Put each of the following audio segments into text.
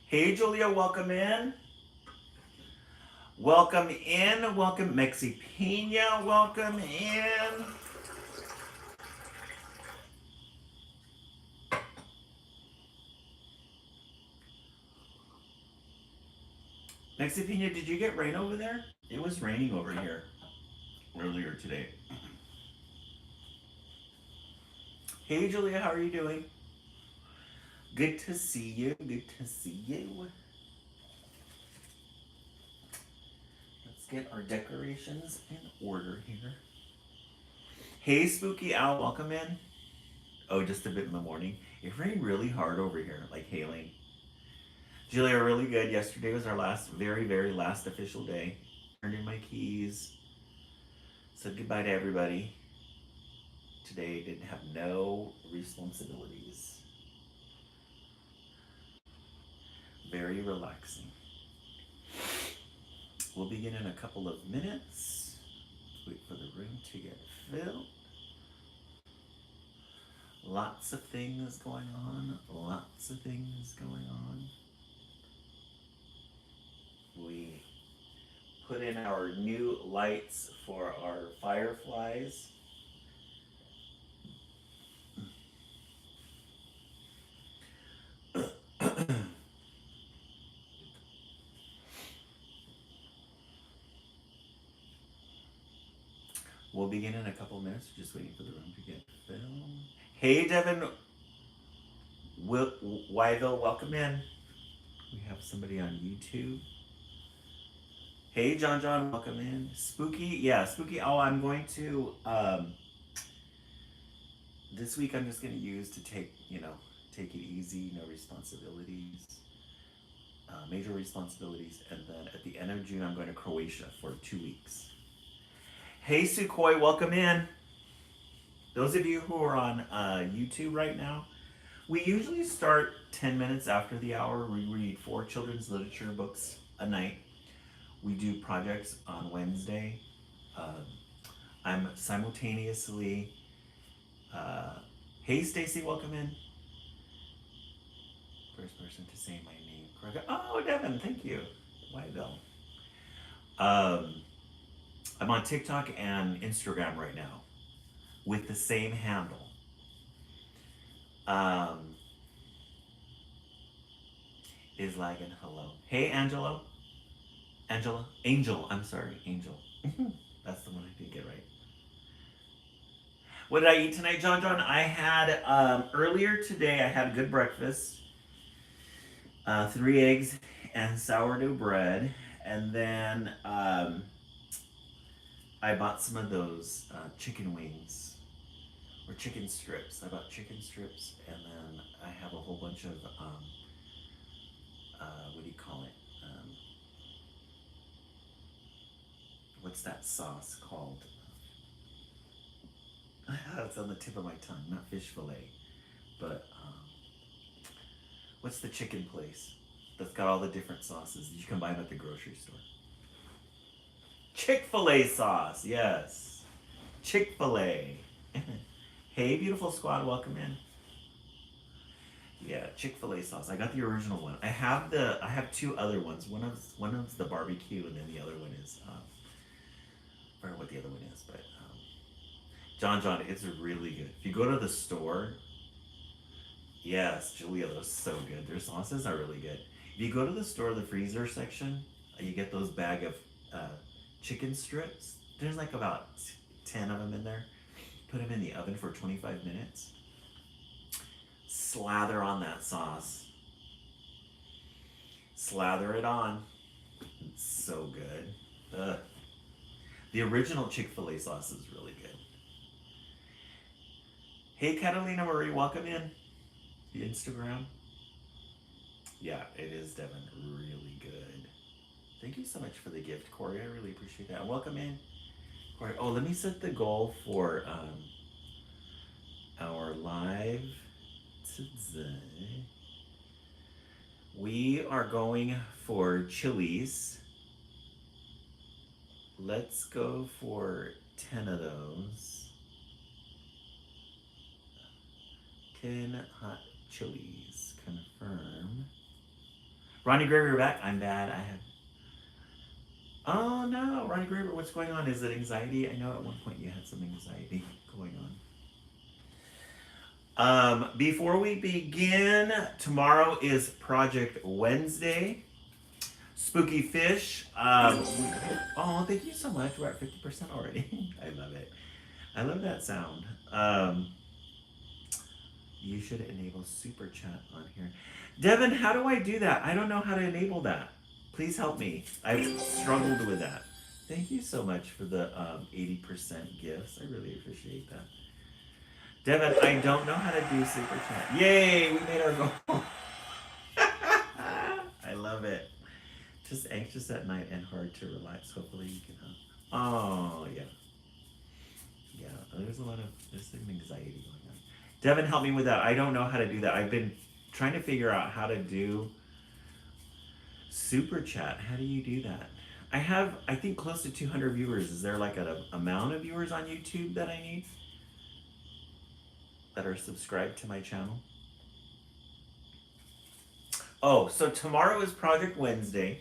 Hey, Julia, welcome in. Welcome in. Welcome, Mexi Pina. Welcome in. Mexi Pina, did you get rain over there? It was raining over here earlier today. Hey, Julia, how are you doing? Good to see you. Good to see you. Let's get our decorations in order here. Hey, Spooky Owl, welcome in. Oh, just a bit in the morning. It rained really hard over here, like hailing. Julia, really good. Yesterday was our very last official day. Turned in my keys. Said goodbye to everybody. Today didn't have no responsibilities. Very relaxing. We'll begin in a couple of minutes. Wait for the room to get filled. Lots of things going on. Lots of things going on. We put in our new lights for our fireflies. We'll begin in a couple of minutes. Just waiting for the room to get filled. Hey, Devin Wyville, welcome in. We have somebody on YouTube. Hey, John, welcome in. Spooky, yeah, Spooky. Oh, I'm going to, this week I'm just going to use to take it easy, no responsibilities, major responsibilities. And then at the end of June, I'm going to Croatia for 2 weeks. Hey, Sukhoi, welcome in. Those of you who are on YouTube right now, we usually start 10 minutes after the hour. We read 4 children's literature books a night. We do projects on Wednesday. I'm simultaneously. Hey, Stacy, welcome in. First person to say my name correctly. Oh, Devin, thank you. Why though? I'm on TikTok and Instagram right now with the same handle. Is lagging. Hello. Hey, Angelo. Angel. I'm sorry, Angel. That's the one I did get right. What did I eat tonight, John? I had earlier today. I had a good breakfast. 3 eggs and sourdough bread, and then I bought some of those chicken wings or chicken strips. I bought chicken strips, and then I have a whole bunch of what do you call it? What's that sauce called? It's on the tip of my tongue. Not fish fillet, but what's the chicken place that's got all the different sauces? You can buy them at the grocery store. Chick-fil-A sauce, yes. Chick-fil-A. Hey, beautiful squad, welcome in. Yeah, Chick-fil-A sauce. I got the original one. I have 2 other ones. One of the barbecue, and then the other one is I forget what the other one is, but John, it's really good. If you go to the store, yes, Julia, those so good. Their sauces are really good. If you go to the store, the freezer section, you get those bag of chicken strips. There's like about 10 of them in there. Put them in the oven for 25 minutes. Slather on that sauce. Slather it on. It's so good. The original Chick-fil-A sauce is really good. Hey, Catalina Marie, welcome in. The Instagram. Yeah, it is, Devin. Really good. Thank you so much for the gift, Corey. I really appreciate that. Welcome in, Corey. Oh, let me set the goal for our live today. We are going for Chili's. Let's go for 10 of those. 10 hot chilies. Confirm. Ronnie Graver back. I'm bad. I have. Oh no, Ronnie Graver, what's going on? Is it anxiety? I know at one point you had some anxiety going on. Before we begin, tomorrow is Project Wednesday. Spooky Fish. Oh, thank you so much. We're at 50% already. I love it. I love that sound. You should enable super chat on here. Devin, how do I do that? I don't know how to enable that. Please help me. I've struggled with that. Thank you so much for the 80% gifts. I really appreciate that. Devin, I don't know how to do super chat. Yay, we made our goal. I love it. Just anxious at night and hard to relax. Hopefully you can help. Oh, yeah. Yeah, there's some anxiety going on. Devin, help me with that. I don't know how to do that. I've been trying to figure out how to do super chat. How do you do that? I have, I think, close to 200 viewers. Is there like an amount of viewers on YouTube that I need that are subscribed to my channel? Oh, so tomorrow is Project Wednesday.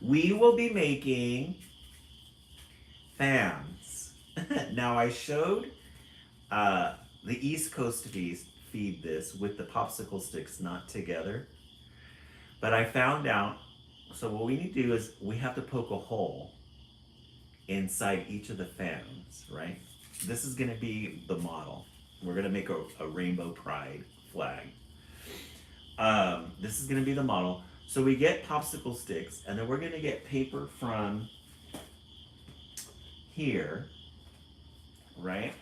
We will be making fans. Now I showed the East Coast feed this with the popsicle sticks not together. But I found out, so what we need to do is we have to poke a hole inside each of the fans, right? This is gonna be the model. We're gonna make a rainbow pride flag. This is gonna be the model. So we get popsicle sticks, and then we're gonna get paper from here, right?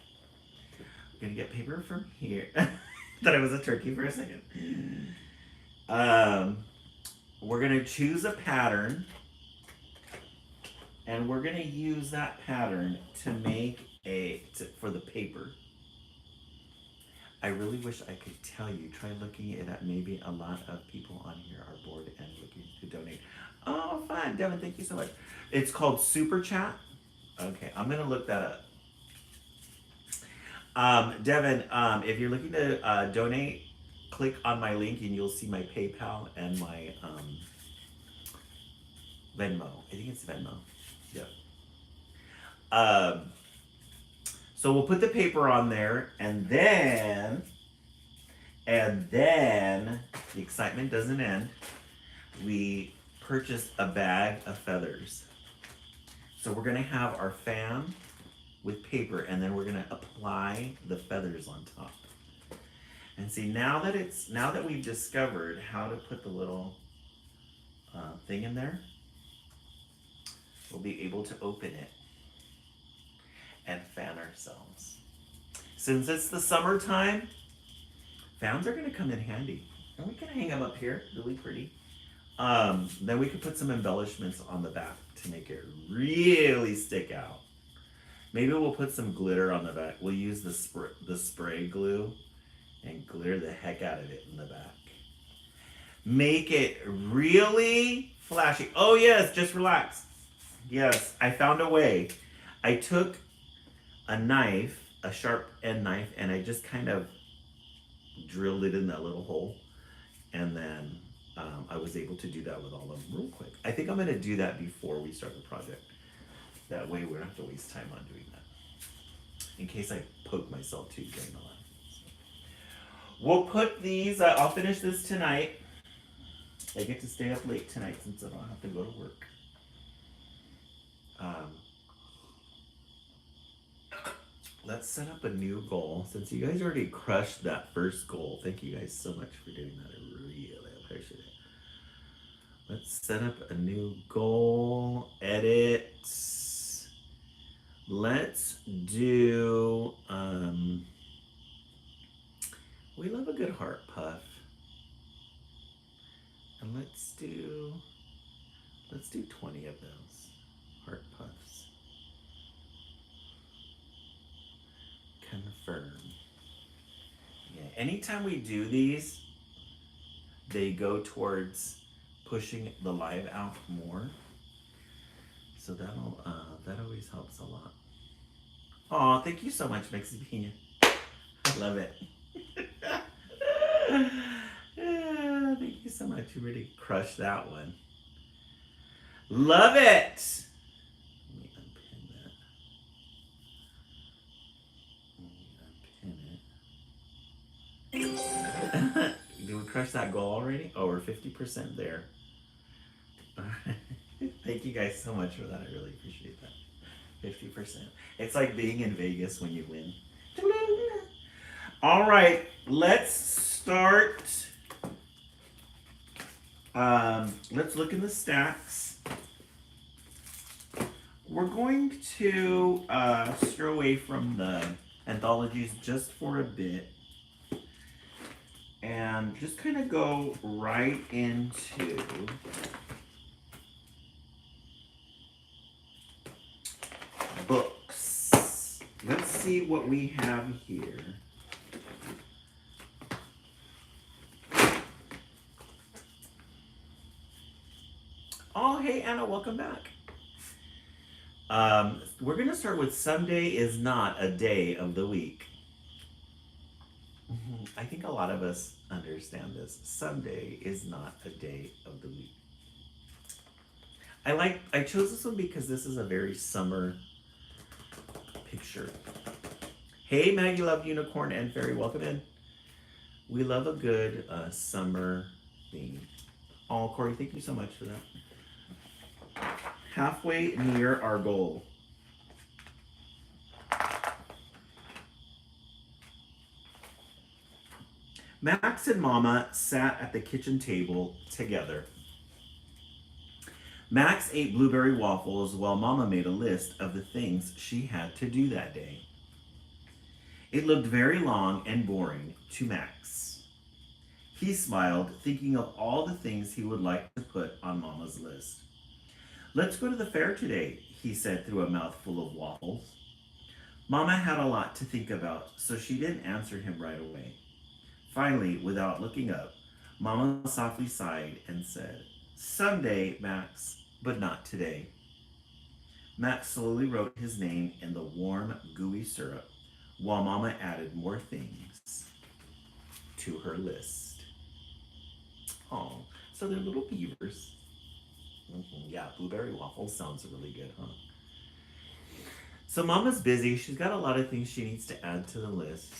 We're gonna get paper from here. Thought I was a turkey for a second. We're gonna choose a pattern, and we're gonna use that pattern to make for the paper. I really wish I could tell you. Try looking at that. Maybe a lot of people on here are bored and looking to donate. Oh, fun. Devin, thank you so much. It's called Super Chat. Okay, I'm going to look that up. Devin, if you're looking to donate, click on my link and you'll see my PayPal and my Venmo. I think it's Venmo. Yep. So we'll put the paper on there, and then the excitement doesn't end. We purchased a bag of feathers. So we're gonna have our fan with paper, and then we're gonna apply the feathers on top. And see, now that we've discovered how to put the little thing in there, we'll be able to open it and fan ourselves. Since it's the summertime, fans are gonna come in handy. And we can hang them up here, really pretty. Then we could put some embellishments on the back to make it really stick out. Maybe we'll put some glitter on the back. We'll use the spray glue and glitter the heck out of it in the back. Make it really flashy. Oh yes, just relax. Yes, I found a way. I took a knife, a sharp end knife, and I just kind of drilled it in that little hole. And then I was able to do that with all of them real quick. I think I'm gonna do that before we start the project. That way we don't have to waste time on doing that. In case I poke myself too during the live. We'll put these, I'll finish this tonight. I get to stay up late tonight since I don't have to go to work. Let's set up a new goal. Since you guys already crushed that first goal, thank you guys so much for doing that. I really appreciate it. Let's set up a new goal. Edit. Let's do, we love a good heart puff. And let's do 20 of those heart puffs. Confirm. Yeah, anytime we do these, they go towards pushing the live out more. So that always helps a lot. Aw, thank you so much, Mexi Pina. I love it. Thank you so much. much. You really crushed that one. Love it. Let me unpin that. Let me unpin it. Did we crush that goal already? Oh, we're 50% there. Thank you guys so much for that. I really appreciate that. 50%. It's like being in Vegas when you win. All right, let's start. Let's look in the stacks. We're going to stray away from the anthologies just for a bit and just kind of go right into books. Let's see what we have here. Oh, hey, Anna, welcome back. We're going to start with Someday is Not a Day of the Week. I think a lot of us understand this. Someday is not a day of the week. I chose this one because this is a very summer picture. Hey, Maggie Love Unicorn and Fairy, welcome in. We love a good summer theme. Oh, Corey, thank you so much for that. Halfway near our goal. Max and Mama sat at the kitchen table together. Max ate blueberry waffles while Mama made a list of the things she had to do that day. It looked very long and boring to Max. He smiled, thinking of all the things he would like to put on Mama's list. Let's go to the fair today, he said through a mouthful of waffles. Mama had a lot to think about, so she didn't answer him right away. Finally, without looking up, Mama softly sighed and said, Someday, Max, but not today. Max slowly wrote his name in the warm, gooey syrup, while Mama added more things to her list. Oh, so they're little beavers. Yeah, blueberry waffles sounds really good, huh? So Mama's busy. She's got a lot of things she needs to add to the list.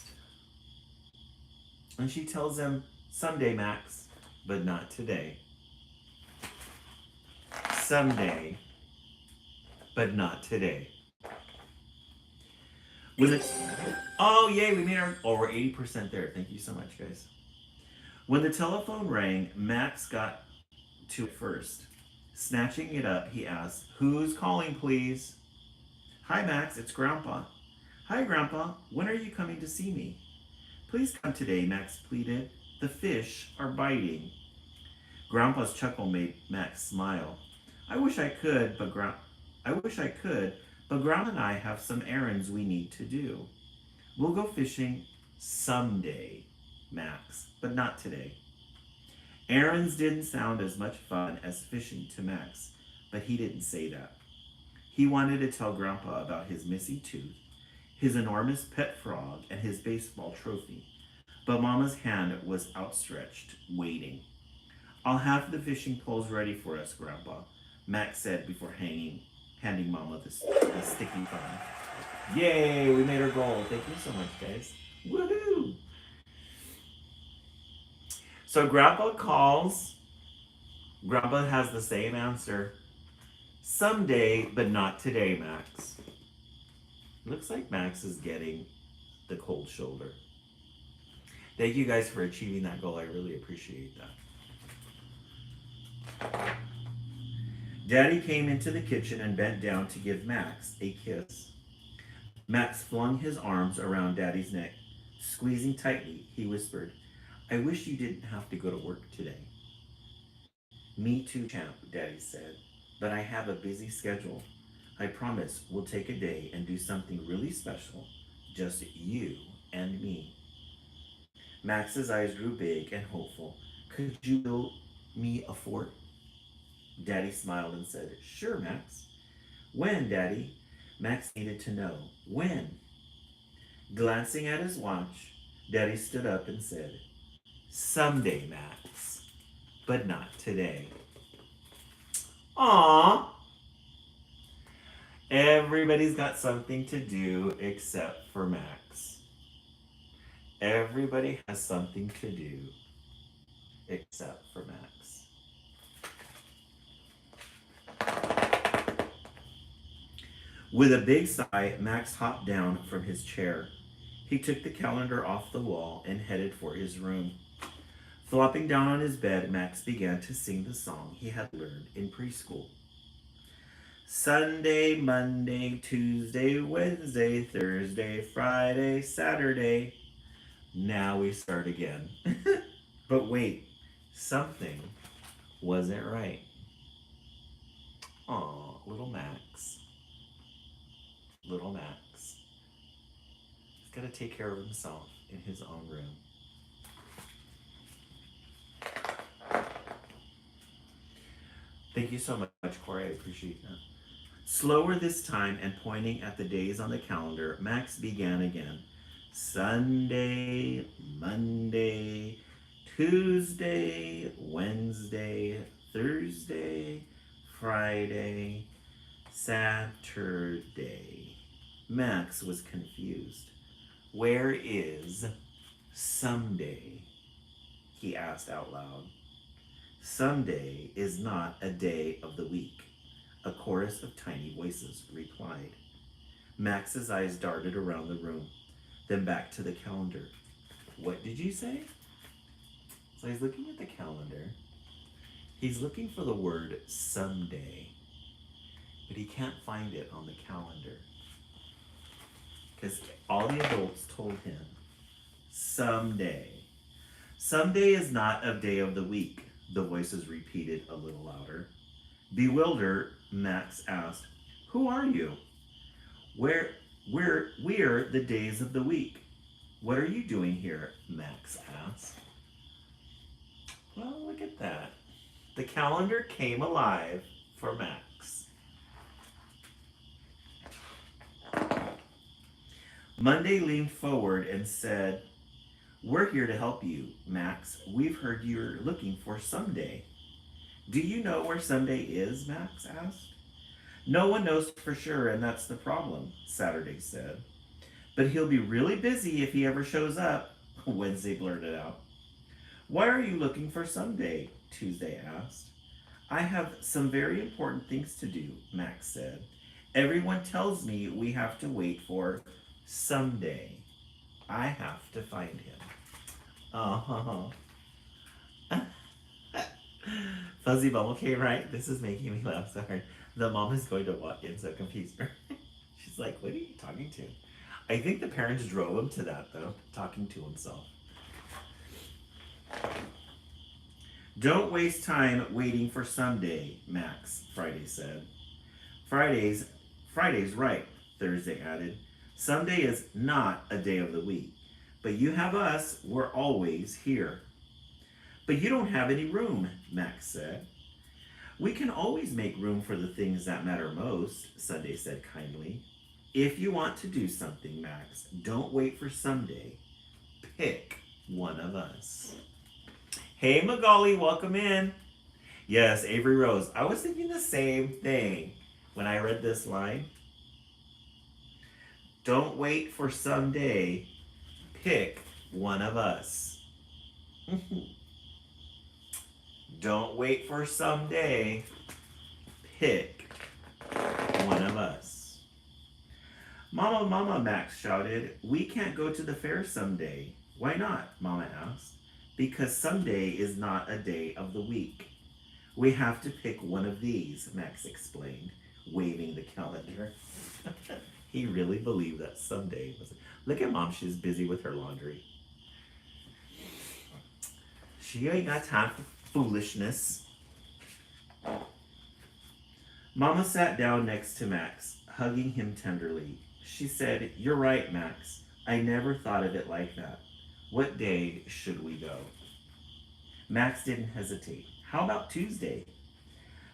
And she tells him, Someday, Max, but not today. Someday, but not today. Oh, yay, we made our... Oh, we're 80% there. Thank you so much, guys. When the telephone rang, Max got to it first. Snatching it up, he asked, Who's calling, please? Hi, Max, it's Grandpa. Hi, Grandpa. When are you coming to see me? Please come today, Max pleaded. The fish are biting. Grandpa's chuckle made Max smile. I wish I could, but Grandma and I have some errands we need to do. We'll go fishing someday, Max, but not today. Errands didn't sound as much fun as fishing to Max, but he didn't say that. He wanted to tell Grandpa about his missing tooth, his enormous pet frog, and his baseball trophy. But Mama's hand was outstretched, waiting. I'll have the fishing poles ready for us, Grandpa, Max said before handing Mama the sticky phone. Yay, we made our goal. Thank you so much, guys. Woohoo! So Grandpa calls. Grandpa has the same answer. Someday, but not today, Max. Looks like Max is getting the cold shoulder. Thank you guys for achieving that goal. I really appreciate that. Daddy came into the kitchen and bent down to give Max a kiss. Max flung his arms around Daddy's neck. Squeezing tightly, he whispered, I wish you didn't have to go to work today. Me too, champ, Daddy said, but I have a busy schedule. I promise we'll take a day and do something really special, just you and me. Max's eyes grew big and hopeful. Could you build me a fort? Daddy smiled and said, Sure, Max. When, Daddy? Max needed to know. When? Glancing at his watch, Daddy stood up and said, Someday, Max. but not today. Aww. Everybody's got something to do except for Max. Everybody has something to do except for Max. With a big sigh, Max hopped down from his chair. He took the calendar off the wall and headed for his room. Flopping down on his bed, Max began to sing the song he had learned in preschool. Sunday, Monday, Tuesday, Wednesday, Thursday, Friday, Saturday. Now we start again. But wait, something wasn't right. Aw, little Max. Little Max. He's got to take care of himself in his own room. Thank you so much, Corey. I appreciate that. Slower this time and pointing at the days on the calendar, Max began again. Sunday, Monday, Tuesday, Wednesday, Thursday, Friday, Saturday. Max was confused. Where is someday? He asked out loud. Someday is not a day of the week, a chorus of tiny voices replied. Max's eyes darted around the room, then back to the calendar. What did you say? So he's looking at the calendar. He's looking for the word someday, but he can't find it on the calendar because all the adults told him someday. Someday is not a day of the week, the voices repeated a little louder. Bewildered, Max asked, "Who are you? We're the days of the week. What are you doing here?" Max asked. Well, look at that. The calendar came alive for Max. Monday leaned forward and said, "We're here to help you, Max. We've heard you're looking for someday." "Do you know where someday is?" Max asked. "No one knows for sure, and that's the problem," Saturday said. "But he'll be really busy if he ever shows up," Wednesday blurted out. "Why are you looking for someday?" Tuesday asked. "I have some very important things to do," Max said. "Everyone tells me we have to wait for someday. I have to find him." Uh-huh. Fuzzy Bubble came, right? This is making me laugh so hard. The mom is going to walk in, so confused her. She's like, what are you talking to? I think the parents drove him to that, though, talking to himself. "Don't waste time waiting for someday, Max," Friday said. Friday's right," Thursday added. "Someday is not a day of the week. But you have us, we're always here." "But you don't have any room," Max said. "We can always make room for the things that matter most," Sunday said kindly. "If you want to do something, Max, don't wait for someday. Pick one of us." Hey, Magali, welcome in. Yes, Avery Rose. I was thinking the same thing when I read this line. Don't wait for someday. Pick one of us. Don't wait for someday. Pick one of us. "Mama, Mama," Max shouted. "We can't go to the fair someday." "Why not?" Mama asked. "Because someday is not a day of the week. We have to pick one of these," Max explained, waving the calendar. He really believed that someday was... Look at Mom, she's busy with her laundry. She ain't got time for foolishness. Mama sat down next to Max, hugging him tenderly. She said, "You're right, Max. I never thought of it like that. What day should we go?" Max didn't hesitate. "How about Tuesday?"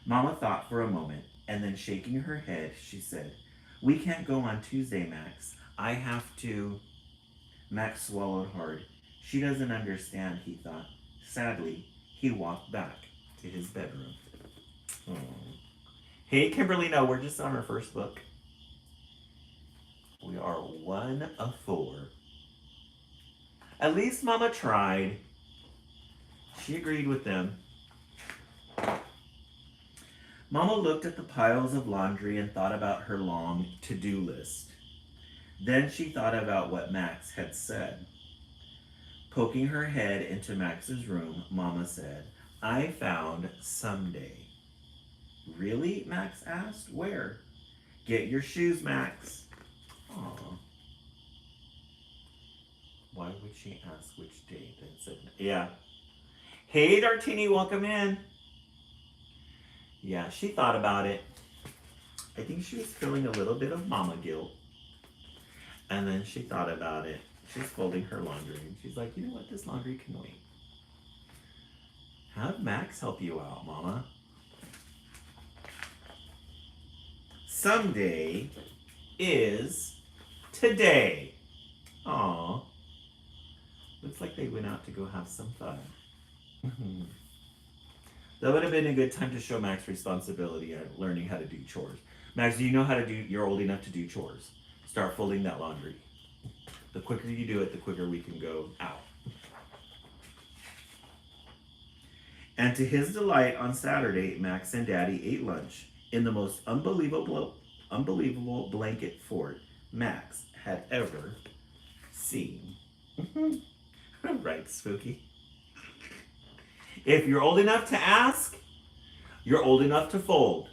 Mama thought for a moment, and then shaking her head, she said, "We can't go on Tuesday, Max. I have to..." Max swallowed hard. She doesn't understand, he thought. Sadly, he walked back to his bedroom. Oh. Hey, Kimberly, no, we're just on our first book. We are 1 of 4. At least Mama tried. She agreed with them. Mama looked at the piles of laundry and thought about her long to-do list. Then she thought about what Max had said. Poking her head into Max's room, Mama said, "I found someday." "Really?" Max asked. "Where?" "Get your shoes, Max." Aw. Why would she ask which day? Then said, yeah. Hey, Dartini, welcome in. Yeah, she thought about it. I think she was feeling a little bit of mama guilt. And then she thought about it. She's folding her laundry. And she's like, you know what? This laundry can wait. Have Max help you out, Mama. Someday is today. Aw. Looks like they went out to go have some fun. That would have been a good time to show Max responsibility at learning how to do chores. Max, do you know how to do, you're old enough to do chores. Start folding that laundry. The quicker you do it, the quicker we can go out. And to his delight, on Saturday, Max and Daddy ate lunch in the most unbelievable blanket fort Max had ever seen. Right, Spooky? If you're old enough to ask, you're old enough to fold.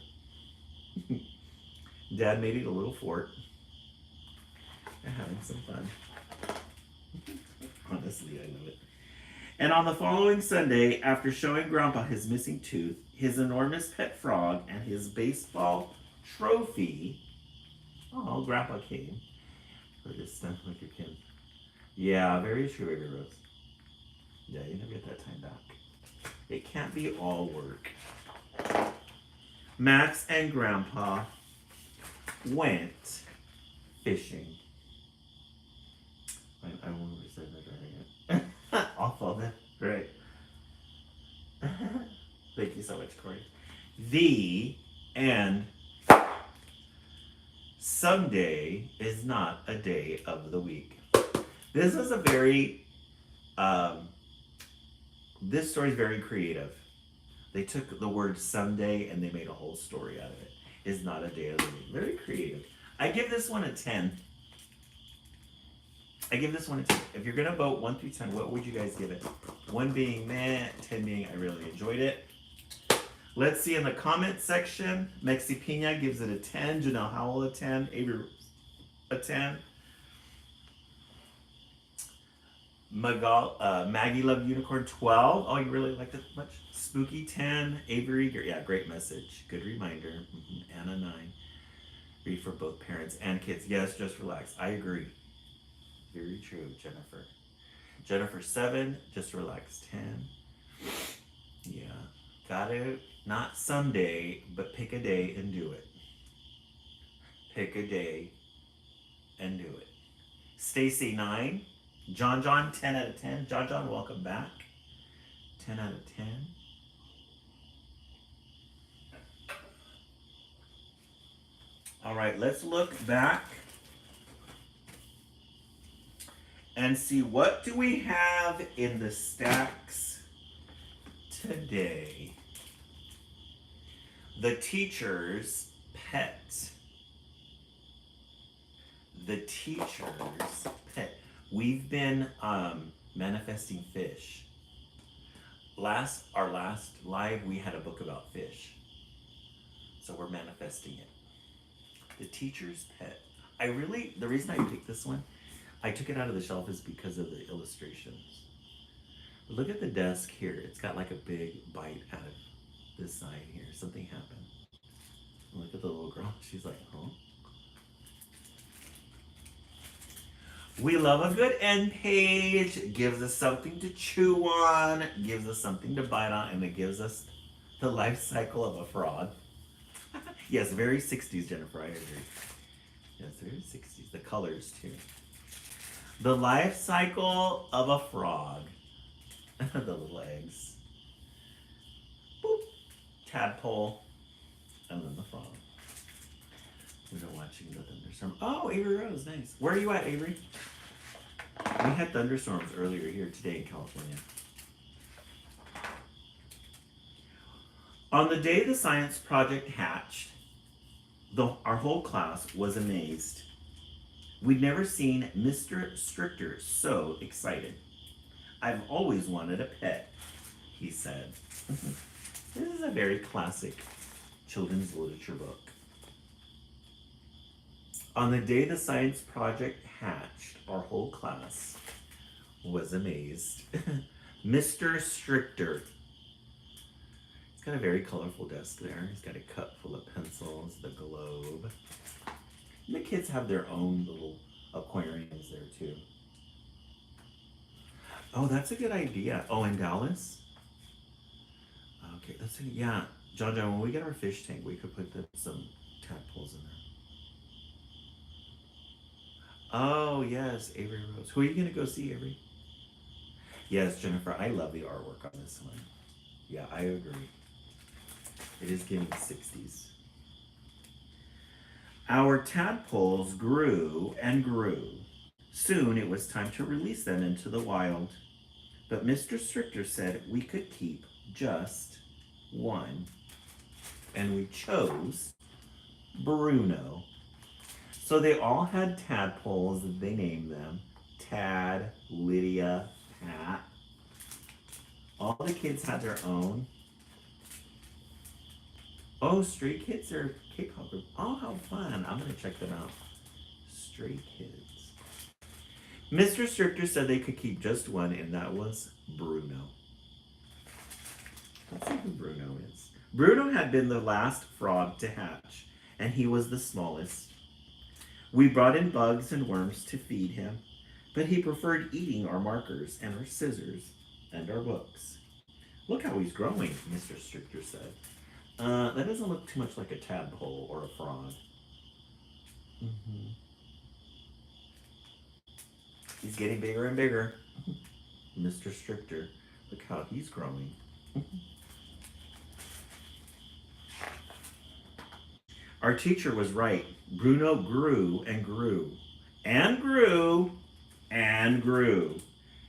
Dad made it a little fort. They're having some fun. Honestly, I know it. And on the following Sunday, after showing Grandpa his missing tooth, his enormous pet frog, and his baseball trophy, oh, Grandpa came for this stuff like your kid. Yeah, very true, Baby Rose. Yeah, you never get that time back. It can't be all work. Max and Grandpa went fishing. I won't say that right again. Off of it. Right. Thank you so much, Corey. The end. Someday is not a day of the week. This is a very, this story is very creative. They took the word someday and they made a whole story out of it. Is not a day of the week. Very creative. I give this one a 10. I give this one a 10. If you're going to vote 1 through 10, what would you guys give it? 1 being meh, 10 being I really enjoyed it. Let's see in the comment section. Mexi Pina gives it a 10. Janelle Howell a 10. Avery a 10. Maggie Love Unicorn 12. Oh, you really liked it much? Spooky 10. Avery, yeah, great message. Good reminder. Anna 9. Read for both parents and kids. Yes, just relax. I agree. Very true, Jennifer. Jennifer 7. Just relax 10. Yeah. Got it. Not someday, but pick a day and do it. Pick a day and do it. Stacy 9. John, 10 out of 10. John, welcome back. 10 out of 10. All right, let's look back and see what do we have in the stacks today. The teacher's pet. The teacher's pet. We've been manifesting fish. Our last live, we had a book about fish. So we're manifesting it. The teacher's pet. The reason I picked this one, I took it out of the shelf is because of the illustrations. But look at the desk here. It's got like a big bite out of this side here. Something happened. Look at the little girl. She's like, huh? We love a good end page. Gives us something to chew on, gives us something to bite on, and it gives us the life cycle of a frog. Yes, very 60s, Jennifer, I agree. Yes, very 60s. The colors, too. The life cycle of a frog. The little eggs. tadpole, and then the frog. We're watching the thunderstorm. Oh, Avery Rose, nice. Where are you at, Avery? We had thunderstorms earlier here today in California. On the day the science project hatched, our whole class was amazed. We'd never seen Mr. Stricker so excited. I've always wanted a pet, he said. This is a very classic children's literature book. On the day the science project hatched, our whole class was amazed. Mr. Stricker. He's got a very colorful desk there. He's got a cup full of pencils, the globe. And the kids have their own little aquariums there too. Oh, that's a good idea. Oh, in Dallas? Okay, yeah. John, when we get our fish tank, we could put some tadpoles in there. Oh, yes, Avery Rose. Who are you going to go see, Avery? Yes, Jennifer, I love the artwork on this one. Yeah, I agree. It is giving 60s. Our tadpoles grew and grew. Soon it was time to release them into the wild. But Mr. Stricker said we could keep just one. And we chose Bruno. So they all had tadpoles, they named them. Tad, Lydia, Pat. All the kids had their own. Oh, Stray Kids are K-pop group. Oh, how fun. I'm going to check them out. Stray Kids. Mr. Stricker said they could keep just one, and that was Bruno. Let's see who Bruno is. Bruno had been the last frog to hatch, and he was the smallest. We brought in bugs and worms to feed him, but he preferred eating our markers and our scissors and our books. Look how he's growing, Mr. Stricker said. That doesn't look too much like a tadpole or a frog. He's getting bigger and bigger. Mr. Stricker. Look how he's growing. Our teacher was right. Bruno grew and grew and grew and grew.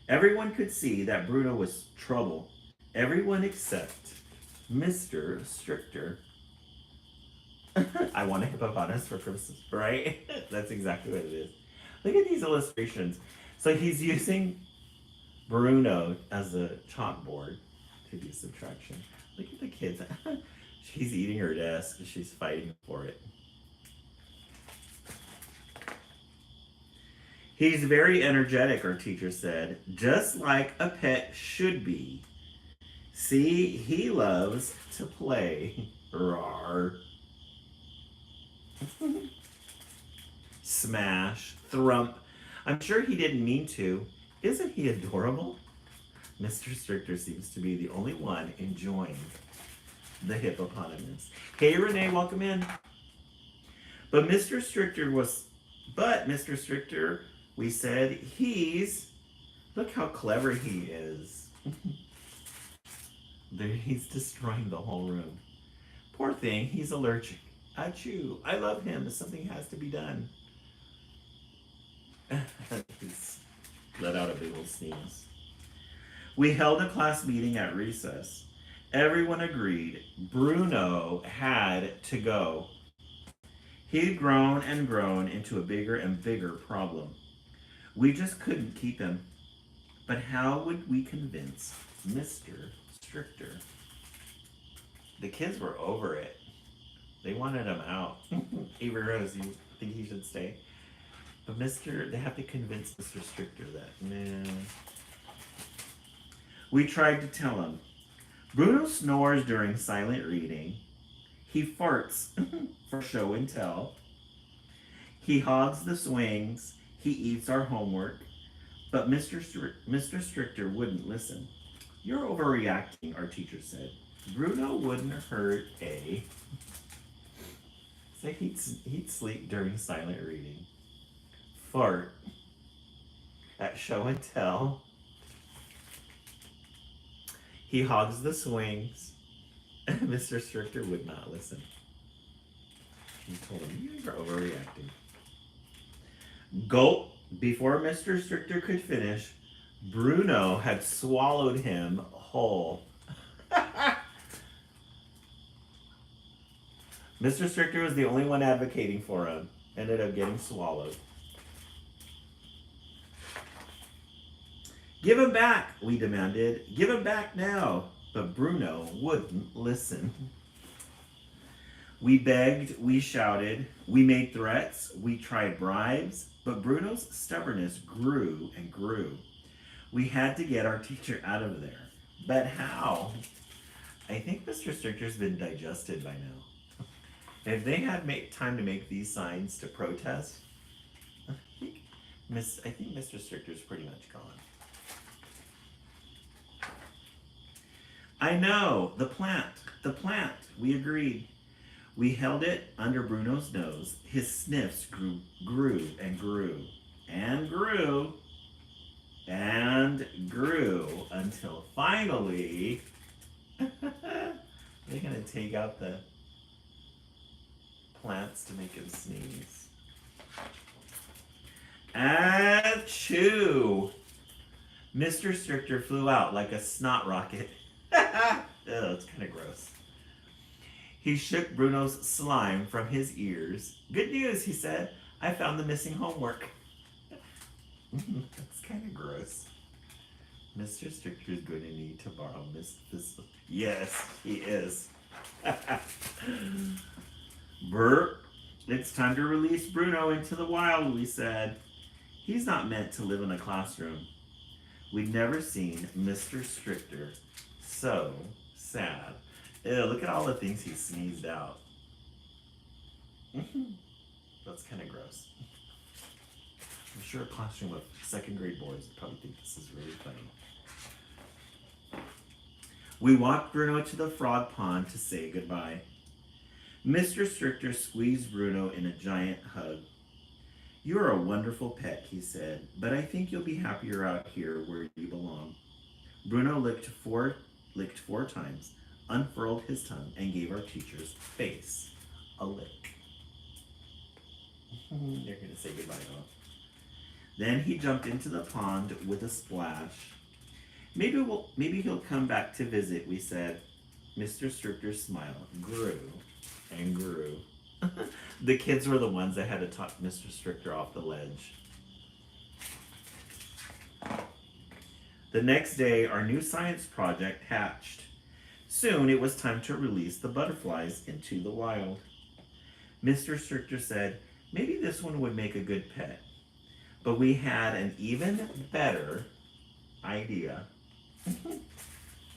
Everyone could see that Bruno was trouble. Everyone except Mr. Stricker. I want a hippopotamus for Christmas, right? That's exactly what it is. Look at these illustrations. So he's using Bruno as a chalkboard to do subtraction. Look at the kids. She's eating her desk. She's fighting for it. He's very energetic, our teacher said, just like a pet should be. See, he loves to play. Rawr. Smash, thump. I'm sure he didn't mean to. Isn't he adorable? Mr. Stricker seems to be the only one enjoying the hippopotamus. Hey, Renee, welcome in. But Mr. Stricker, we said, look how clever he is. There, he's destroying the whole room. Poor thing, he's allergic. Achoo, I love him, but something has to be done. He's let out a big old sneeze. We held a class meeting at recess. Everyone agreed Bruno had to go. He'd grown and grown into a bigger and bigger problem. We just couldn't keep him. But how would we convince Mr. Stricker? The kids were over it. They wanted him out. Avery Rose, you think he should stay? But they have to convince Mr. Stricker that, no. We tried to tell him. Bruno snores during silent reading. He farts for show and tell. He hogs the swings. He eats our homework. But Mr. Stricker wouldn't listen. You're overreacting, our teacher said. Bruno wouldn't hurt a... So he'd sleep during silent reading. Fart at show and tell. He hogs the swings. Mr. Stricker would not listen. He told him, you are overreacting. Gulp! Before Mr. Stricker could finish, Bruno had swallowed him whole. Mr. Stricker was the only one advocating for him. Ended up getting swallowed. Give him back, we demanded. Give him back now. But Bruno wouldn't listen. We begged, we shouted, we made threats, we tried bribes, but Bruno's stubbornness grew and grew. We had to get our teacher out of there. But how? I think Mr. Stricter's been digested by now. If they had time to make these signs to protest, I think Mr. Stricter's pretty much gone. I know, the plant, we agreed. We held it under Bruno's nose. His sniffs grew and grew and grew and grew until finally they're gonna take out the plants to make him sneeze. Achoo! Mr. Stricker flew out like a snot rocket. Ugh, it's kind of gross. He shook Bruno's slime from his ears. Good news, he said. I found the missing homework. That's kind of gross. Mr. Stricker is going to need to borrow this. Yes, he is. Burp. It's time to release Bruno into the wild, we said. He's not meant to live in a classroom. We'd never seen Mr. Stricker so sad. Ew, look at all the things he sneezed out. That's kind of gross. I'm sure a classroom of second grade boys would probably think this is really funny. We walked Bruno to the frog pond to say goodbye. Mr. Stricker squeezed Bruno in a giant hug. You're a wonderful pet, he said, but I think you'll be happier out here where you belong. Bruno licked four times, unfurled his tongue, and gave our teacher's face a lick. They're going to say goodbye now. Then he jumped into the pond with a splash. Maybe he'll come back to visit, we said. Mr. Stricker's smile grew and grew. The kids were the ones that had to talk Mr. Stricker off the ledge. The next day, our new science project hatched. Soon it was time to release the butterflies into the wild. Mr. Stricker said, maybe this one would make a good pet. But we had an even better idea.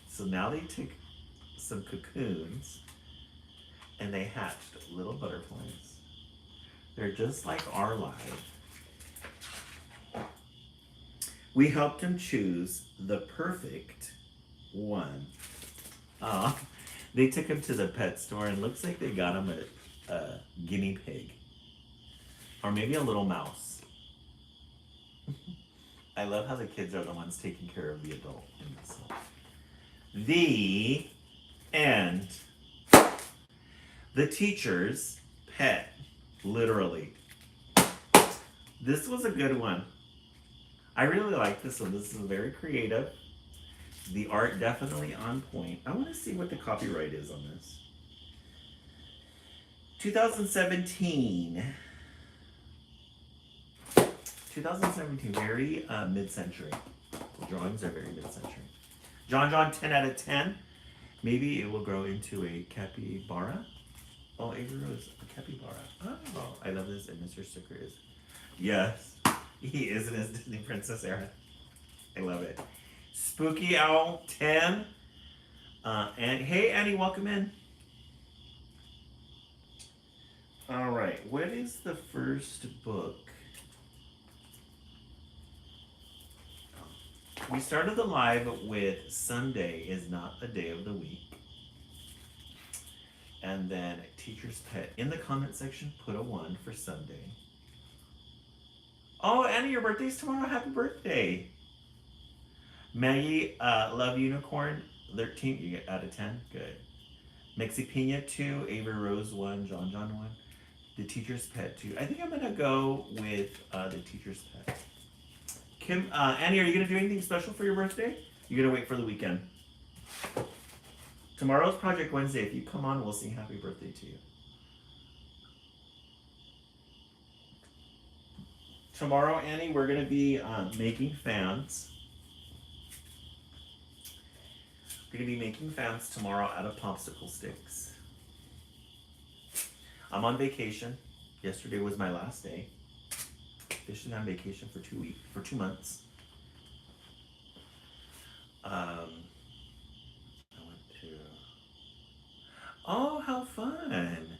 So now they took some cocoons and they hatched little butterflies. They're just like our life. We helped him choose the perfect one. They took him to the pet store and looks like they got him a guinea pig. Or maybe a little mouse. I love how the kids are the ones taking care of the adult in this one. The end. The teacher's pet, literally. This was a good one. I really like this one. This is very creative. The art definitely on point. I want to see what the copyright is on this. 2017. 2017, very mid-century. The drawings are very mid-century. John, 10 out of 10. Maybe it will grow into a capybara. Oh, it grows a capybara. Oh, I love this. And Mr. Stricker is. Yes, he is in his Disney Princess era. I love it. Spooky Owl, 10. And hey, Annie, welcome in. All right, what is the first book? We started the live with Sunday is not a day of the week. And then Teacher's Pet. In the comment section, put a 1 for Sunday. Oh, Annie, your birthday's tomorrow. Happy birthday. Maggie, Love Unicorn, 13 you get out of 10. Good. Mexi Pina 2, Avery Rose 1, John 1. The Teacher's Pet 2. I think I'm gonna go with The Teacher's Pet. Kim, Annie, are you gonna do anything special for your birthday? You're gonna wait for the weekend. Tomorrow's Project Wednesday. If you come on, we'll sing happy birthday to you. Tomorrow, Annie, we're gonna be making fans. We're gonna be making fans tomorrow out of popsicle sticks. I'm on vacation. Yesterday was my last day. Officially on vacation for 2 weeks, for 2 months. I went to. Oh, how fun!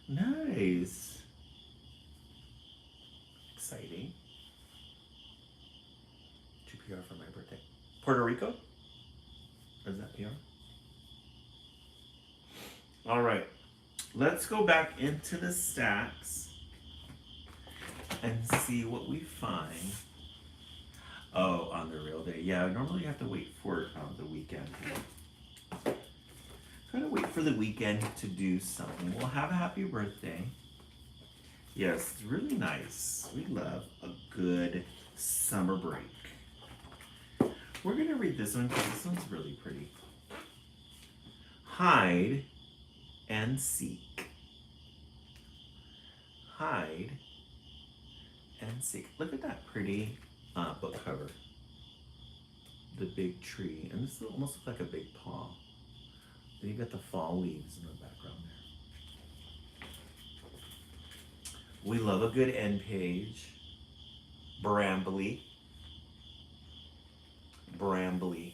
Nice. Exciting. To PR for my birthday. Puerto Rico? Or is that PR? All right. Let's go back into the stacks and see what we find. Oh, on the real day. Yeah, normally you have to wait for the weekend. Try to wait for the weekend to do something. We'll have a happy birthday. Yes, it's really nice. We love a good summer break. We're going to read this one because this one's really pretty. Hide and seek. Hide and seek. Look at that pretty book cover. The big tree. And this almost looks like a big paw. Then you got the fall leaves in the background there. We love a good end page. Brambly. Brambly.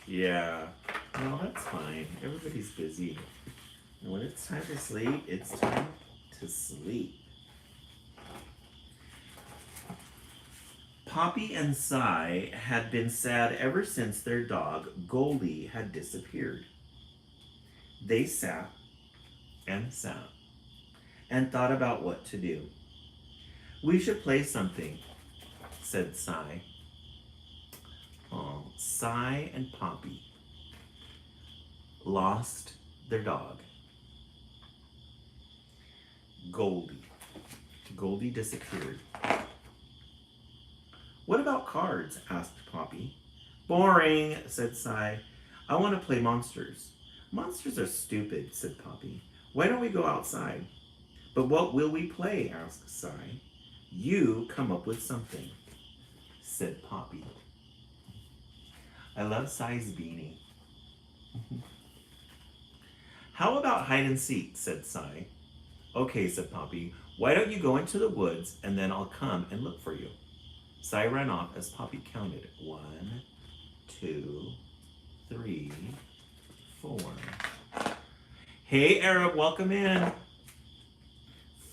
Yeah. No, that's fine. Everybody's busy. And when it's time to sleep, it's time to sleep. Poppy and Cy had been sad ever since their dog, Goldie, had disappeared. They sat and thought about what to do. We should play something, said Cy. Oh, Cy and Poppy lost their dog, Goldie. Goldie disappeared. What about cards? Asked Poppy. Boring, said Cy. I want to play monsters. Monsters are stupid, said Poppy. Why don't we go outside? But what will we play? Asked Cy. You come up with something, said Poppy. I love Cy's beanie. How about hide and seek, said Cy. Okay, said Poppy. Why don't you go into the woods and then I'll come and look for you. Cy ran off as Poppy counted. 1, 2, 3, 4. Hey, Arab, welcome in.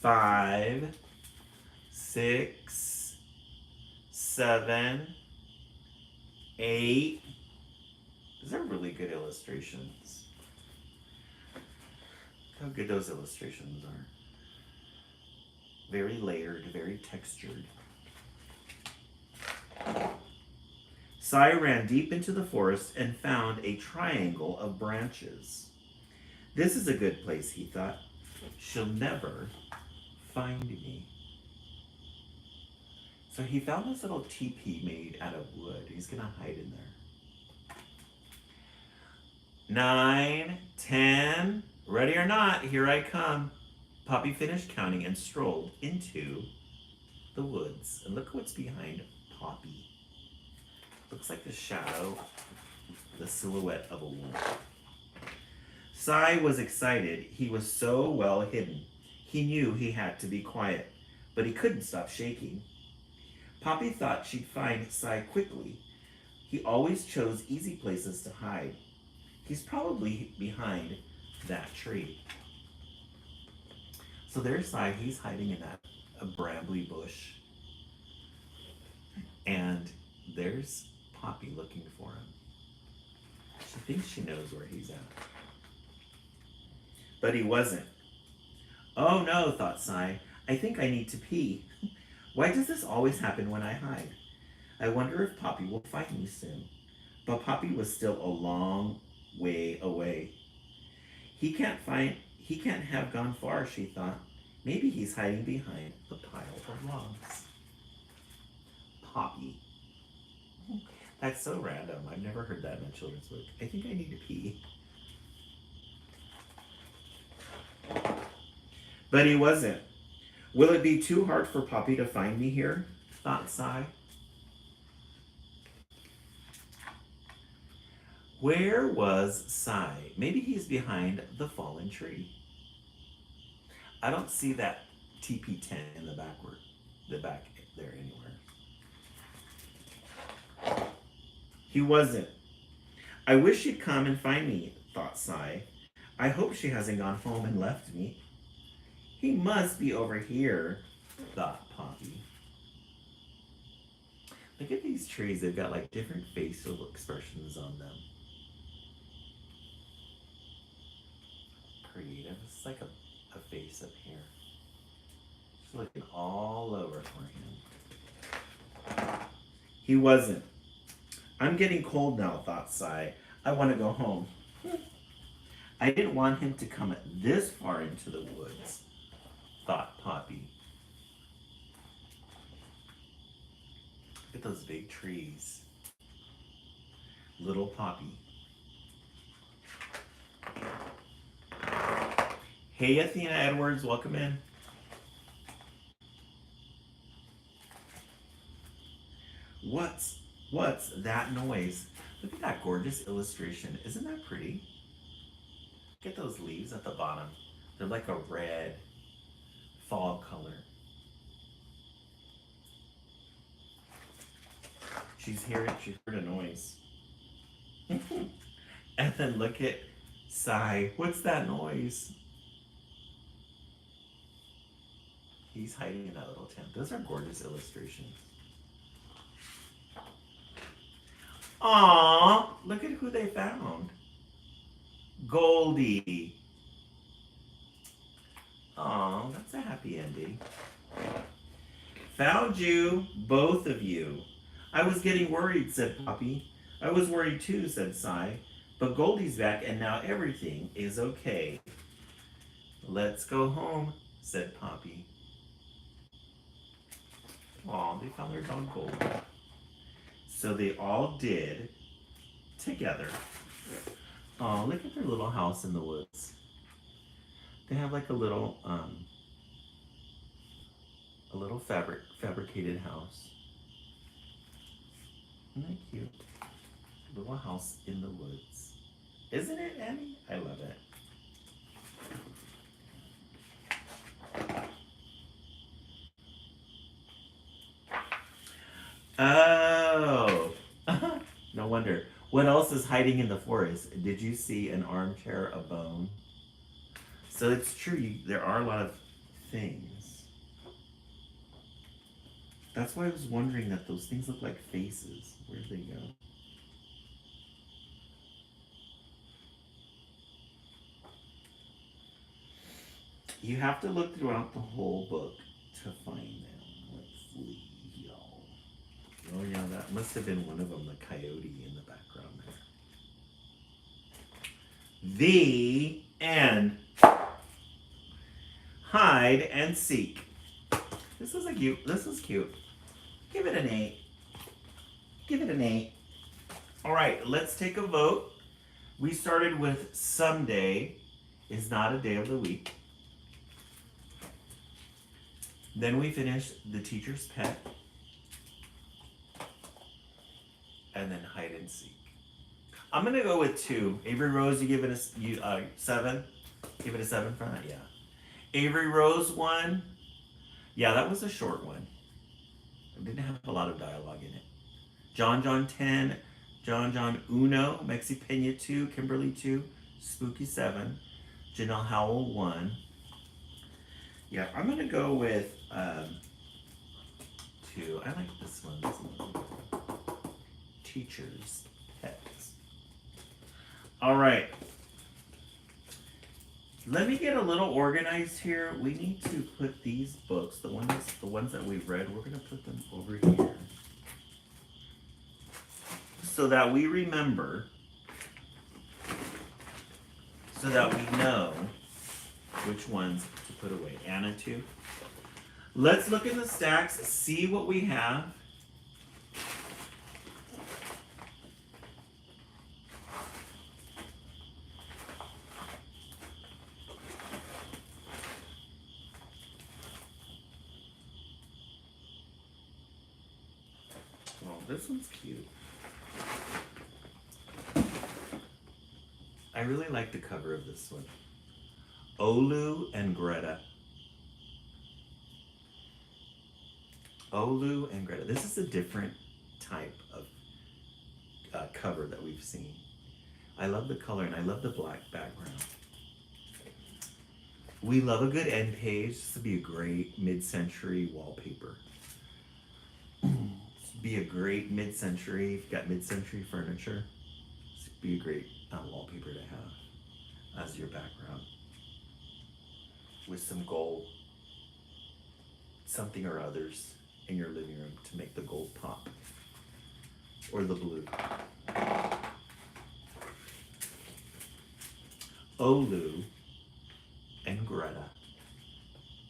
5, 6, 7, 8. Those are really good illustrations. Look how good those illustrations are. Very layered, very textured. Cy ran deep into the forest and found a triangle of branches. This is a good place, he thought. She'll never find me. So he found this little teepee made out of wood. He's gonna hide in there. 9, 10, ready or not, here I come. Poppy finished counting and strolled into the woods. And look what's behind Poppy. Looks like the shadow, the silhouette of a woman. Cy was excited. He was so well hidden. He knew he had to be quiet, but he couldn't stop shaking. Poppy thought she'd find Cy quickly. He always chose easy places to hide. He's probably behind that tree. So there's Cy. He's hiding in a brambly bush. And there's Poppy looking for him. She thinks she knows where he's at. But he wasn't. Oh no, thought Cy. I think I need to pee. Why does this always happen when I hide? I wonder if Poppy will find me soon. But Poppy was still a long way away. He can't have gone far, she thought. Maybe he's hiding behind the pile of logs. Poppy. That's so random. I've never heard that in a children's book. I think I need to pee. But he wasn't. Will it be too hard for Poppy to find me here? Thought Cy. Where was Cy? Maybe he's behind the fallen tree. I don't see that TP10 in the back there anywhere. He wasn't. I wish she'd come and find me, thought Cy. I hope she hasn't gone home and left me. He must be over here, thought Poppy. Look at these trees. They've got like different facial expressions on them. Creative. It's like a face up here. Just looking all over for him. He wasn't. I'm getting cold now, thought Cy. I want to go home. I didn't want him to come this far into the woods, thought Poppy. Look at those big trees. Little Poppy. Hey, Athena Edwards, welcome in. What's that noise? Look at that gorgeous illustration. Isn't that pretty? Look at those leaves at the bottom. They're like a red fall color. She heard a noise. And then look at Cy. What's that noise? He's hiding in that little tent. Those are gorgeous illustrations. Aww, look at who they found. Goldie. Aw, that's a happy ending. Found you, both of you. I was getting worried, said Poppy. I was worried too, said Cy. But Goldie's back and now everything is okay. Let's go home, said Poppy. Aw, they found their dog Goldie. So they all did together. Oh, look at their little house in the woods. They have like a little fabricated house. Isn't that cute? Little house in the woods. Isn't it, Annie? I love it. Oh, no wonder. What else is hiding in the forest? Did you see an armchair, a bone? So it's true, there are a lot of things. That's why I was wondering that those things look like faces. Where did they go? You have to look throughout the whole book to find them. Let's see. Oh yeah, that must have been one of them, the coyote in the background there. The end. Hide and seek. This is cute. Give it an 8. Give it an 8. All right, let's take a vote. We started with someday is not a day of the week. Then we finished The Teacher's Pet. And then hide and seek. I'm gonna go with 2. Avery Rose, you give it a 7. Give it a 7 for that, yeah. Avery Rose 1. Yeah, that was a short one. It didn't have a lot of dialogue in it. John 10. John Uno. Mexi Pena 2. Kimberly 2. Spooky 7. Janelle Howell 1. Yeah, I'm gonna go with 2. I like this one. Teacher's Pets. All right. Let me get a little organized here. We need to put these books books, the ones that we've read, we're gonna put them over here so that we remember, so that we know which ones to put away. Anna too. Let's look in the stacks, see what we have. Oh, this one's cute. I really like the cover of this one. Olu and Greta. Olu and Greta. This is a different type of cover that we've seen. I love the color and I love the black background. We love a good end page. This would be a great mid-century wallpaper. This would be a great mid-century, if you've got mid-century furniture, this would be a great wallpaper to have as your background. With some gold, something or others in your living room to make the gold pop. Or the blue. Olu and Greta.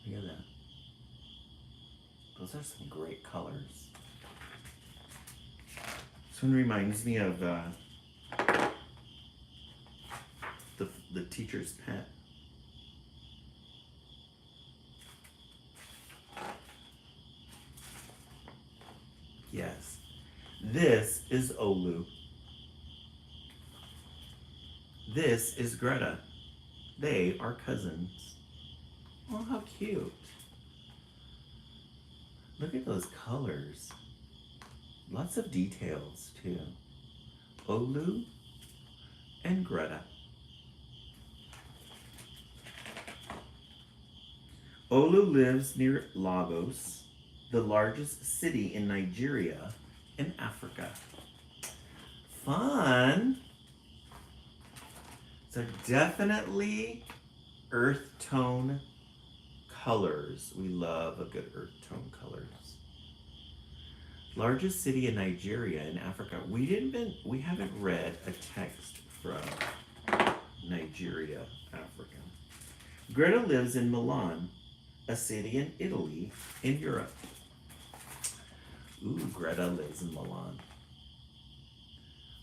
Look at that. Those are some great colors. This one reminds me of the teacher's pet. Yes. This is Olu. This is Greta. They are cousins. Oh, how cute. Look at those colors. Lots of details, too. Olu and Greta. Olu lives near Lagos, the largest city in Nigeria in Africa. Fun! So definitely earth tone colors. We love a good earth tone colors. Largest city in Nigeria in Africa. We haven't read a text from Nigeria, Africa. Greta lives in Milan, a city in Italy in Europe. Ooh, Greta lives in Milan.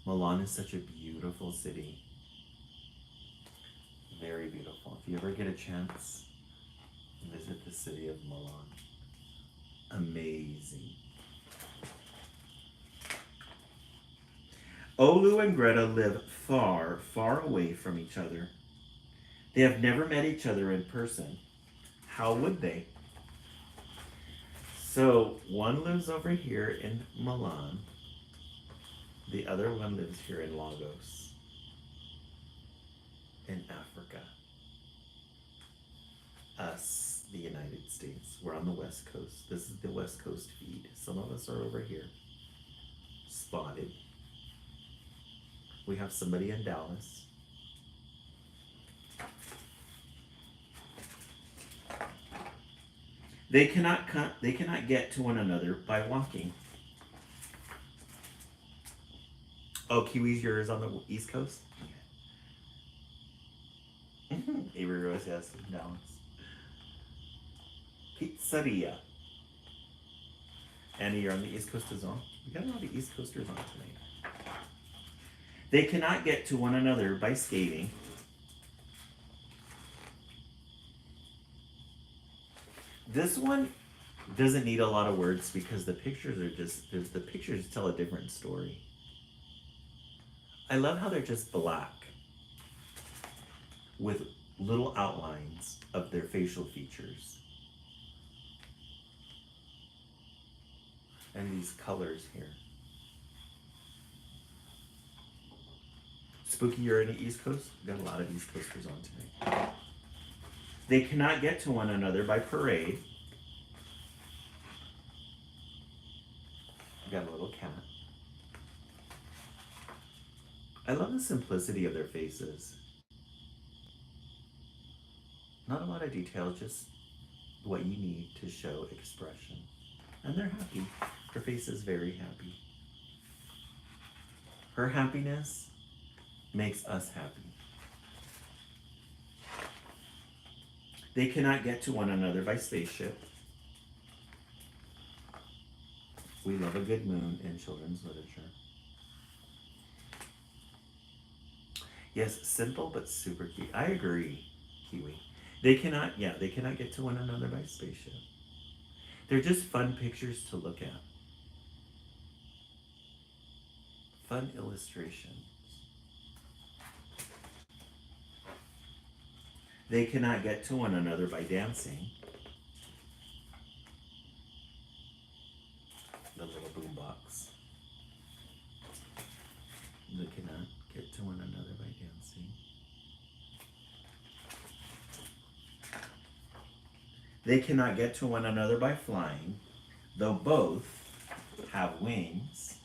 Milan is such a beautiful city. Very beautiful. If you ever get a chance, visit the city of Milan. Amazing. Olu and Greta live far, far away from each other. They have never met each other in person. How would they? So one lives over here in Milan. The other one lives here in Lagos, in Africa. Us, the United States. We're on the West Coast. This is the West Coast feed. Some of us are over here. Spotted. We have somebody in Dallas. They cannot get to one another by walking. Oh, Kiwi's yours on the East Coast? Avery Rose, yes, in Dallas. Pizzeria. Annie, you're on the East Coast as well? We got a lot of East Coasters on tonight. They cannot get to one another by skating. This one doesn't need a lot of words because the pictures are the pictures tell a different story. I love how they're just black with little outlines of their facial features. And these colors here. Spooky, you're in the East Coast? We've got a lot of East Coasters on tonight. They cannot get to one another by parade. We've got a little cat. I love the simplicity of their faces. Not a lot of detail, just what you need to show expression. And they're happy. Her face is very happy. Her happiness makes us happy. They cannot get to one another by spaceship. We love a good moon in children's literature. Yes, simple but super cute. I agree, Kiwi. They cannot get to one another by spaceship. They're just fun pictures to look at. Fun illustrations. They cannot get to one another by dancing. The little boombox. They cannot get to one another by dancing. They cannot get to one another by flying, though both have wings.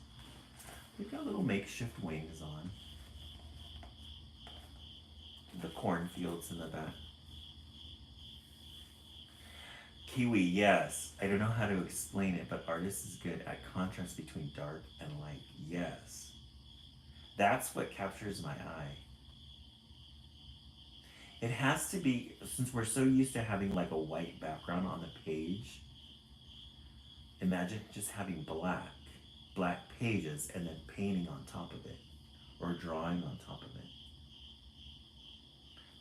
They've got little makeshift wings on. The cornfields in the back. Kiwi, yes. I don't know how to explain it, but artist is good at contrast between dark and light. Yes. That's what captures my eye. It has to be, since we're so used to having like a white background on the page, imagine just having black pages and then painting on top of it, or drawing on top of it.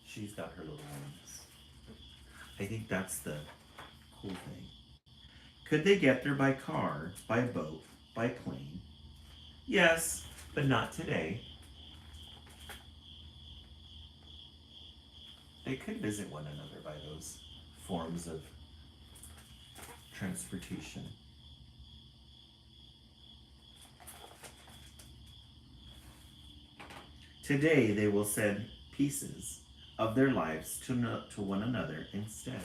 She's got her little wings. I think that's the cool thing. Could they get there by car, by boat, by plane? Yes, but not today. They could visit one another by those forms of transportation. Today they will send pieces of their lives to one another instead.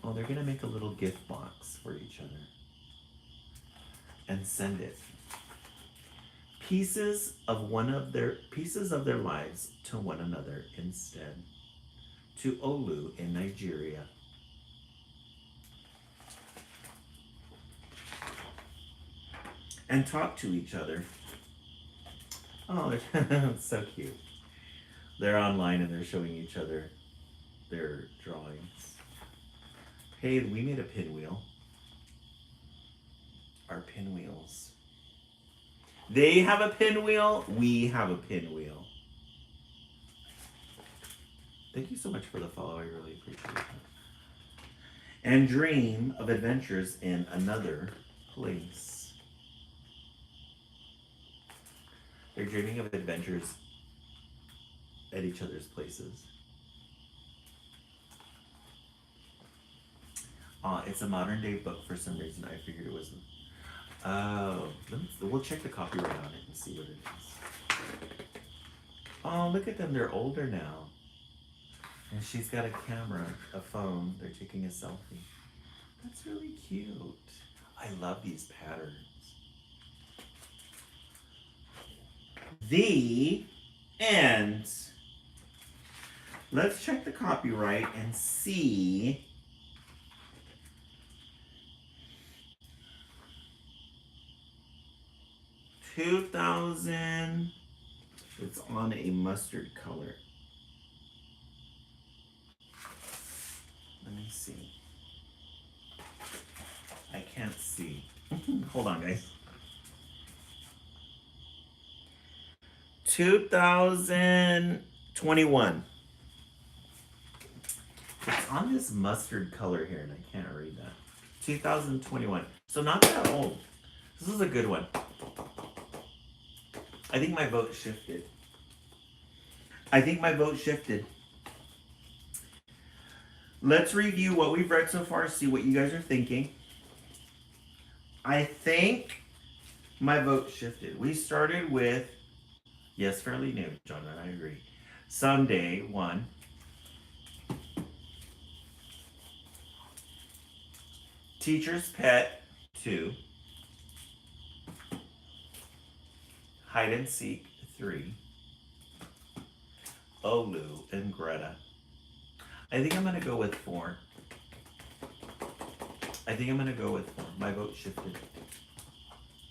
Oh, they're gonna make a little gift box for each other and send it. Pieces of their lives to one another instead. To Olu in Nigeria. And talk to each other. Oh, they're so cute. They're online and they're showing each other their drawings. Hey, we made a pinwheel. Our pinwheels. They have a pinwheel, we have a pinwheel. Thank you so much for the follow, I really appreciate that. And dream of adventures in another place. They're dreaming of adventures at each other's places. It's a modern day book for some reason. I figured it was. Oh, we'll check the copyright on it and see what it is. Oh, look at them. They're older now. And she's got a camera, a phone. They're taking a selfie. That's really cute. I love these patterns. The end. Let's check the copyright and see. $2,000. It's on a mustard color. Let me see. I can't see. Hold on, guys. 2021. It's on this mustard color here, and I can't read that. 2021. So not that old. This is a good one. I think my vote shifted. Let's review what we've read so far, see what you guys are thinking. I think my vote shifted. We started with, yes, fairly new, John, I agree. Someday, 1. Teacher's Pet, 2. Hide and Seek, 3. Olu and Greta. I think I'm gonna go with 4. I think I'm gonna go with 4. My vote shifted.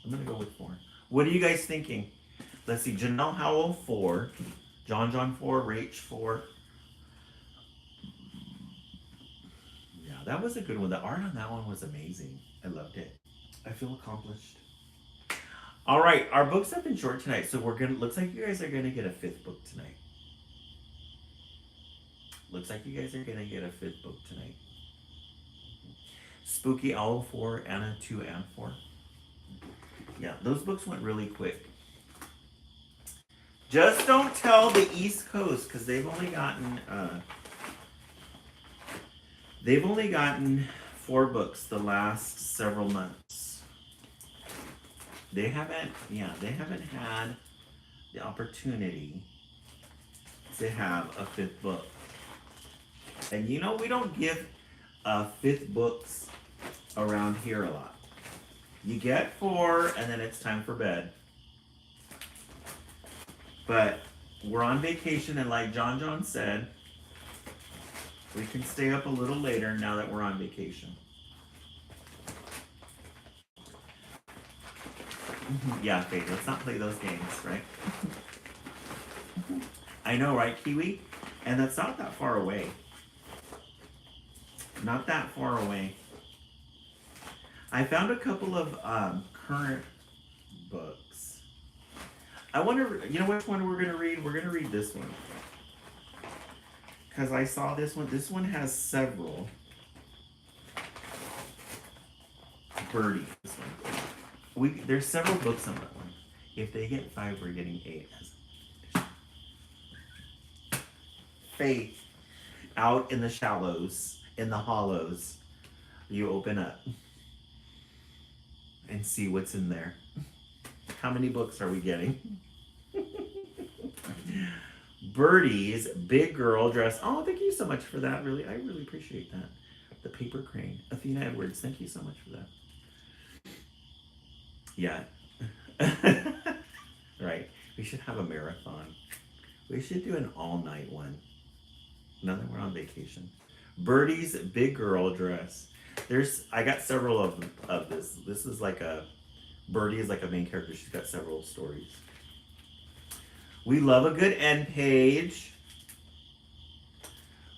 I'm gonna go with 4. What are you guys thinking? Let's see. Janelle Howell 4, John 4, Rach 4. Yeah, that was a good one. The art on that one was amazing. I loved it. I feel accomplished. All right, our books have been short tonight, so we're gonna. Looks like you guys are gonna get a 5th book tonight. Looks like you guys are gonna get a 5th book tonight. Spooky Owl 4, Anna 2 and 4. Yeah, those books went really quick. Just don't tell the East Coast because they've only gotten 4 books the last several months. They haven't had the opportunity to have a 5th book. And you know we don't give 5th books around here a lot. You get 4 and then it's time for bed. But we're on vacation and like John said, we can stay up a little later now that we're on vacation. Yeah, Faith, let's not play those games, right? I know, right, Kiwi? And that's not that far away. Not that far away. I found a couple of current books. I wonder, you know which one we're going to read? We're going to read this one. Because I saw this one. This one has several. Birdie, this one. There's several books on that one. If they get 5, we're getting 8. Faith, out in the shallows, in the hollows, you open up and see what's in there. How many books are we getting? Birdie's Big Girl Dress. Oh, thank you so much for that. I really appreciate that. The Paper Crane. Athena Edwards, thank you so much for that. Yeah. Right. We should have a marathon. We should do an all-night one. Now that we're on vacation. Birdie's Big Girl Dress. I got several of this. This is like Birdie is like a main character. She's got several stories. We love a good end page.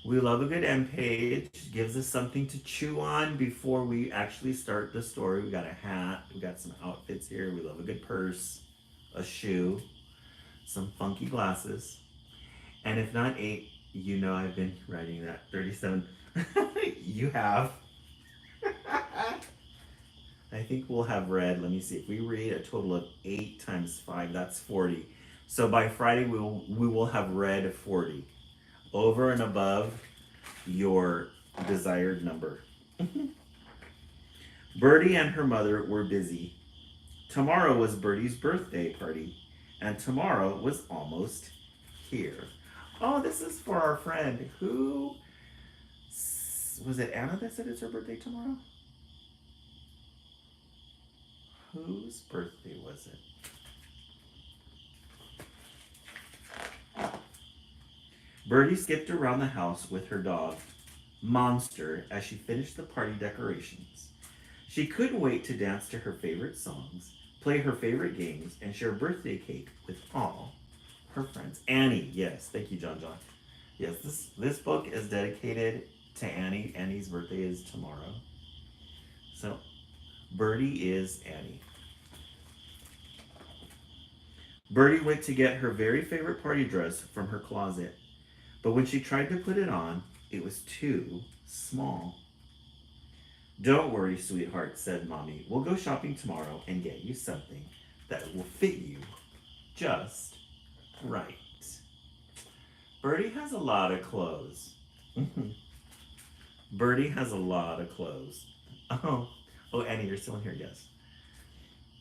We love a good end page. Gives us something to chew on before we actually start the story. We got a hat. We got some outfits here. We love a good purse, a shoe, some funky glasses. And if not 8, you know I've been writing that. 37. You have. I think we'll have read, let me see, if we read a total of 8 times 5, that's 40. So by Friday, we will have read 40. Over and above your desired number. Birdie and her mother were busy. Tomorrow was Birdie's birthday party, and tomorrow was almost here. Oh, this is for our friend who... Was it Anna that said it's her birthday tomorrow? Whose birthday was it? Birdie skipped around the house with her dog, Monster, as she finished the party decorations. She couldn't wait to dance to her favorite songs, play her favorite games, and share birthday cake with all her friends. Annie, yes, thank you, John. Yes, this book is dedicated to Annie. Annie's birthday is tomorrow. So, Birdie is Annie. Birdie went to get her very favorite party dress from her closet, but when she tried to put it on, it was too small. Don't worry, sweetheart, said Mommy. We'll go shopping tomorrow and get you something that will fit you just right. Birdie has a lot of clothes. Birdie has a lot of clothes. Oh, Annie, you're still in here, yes.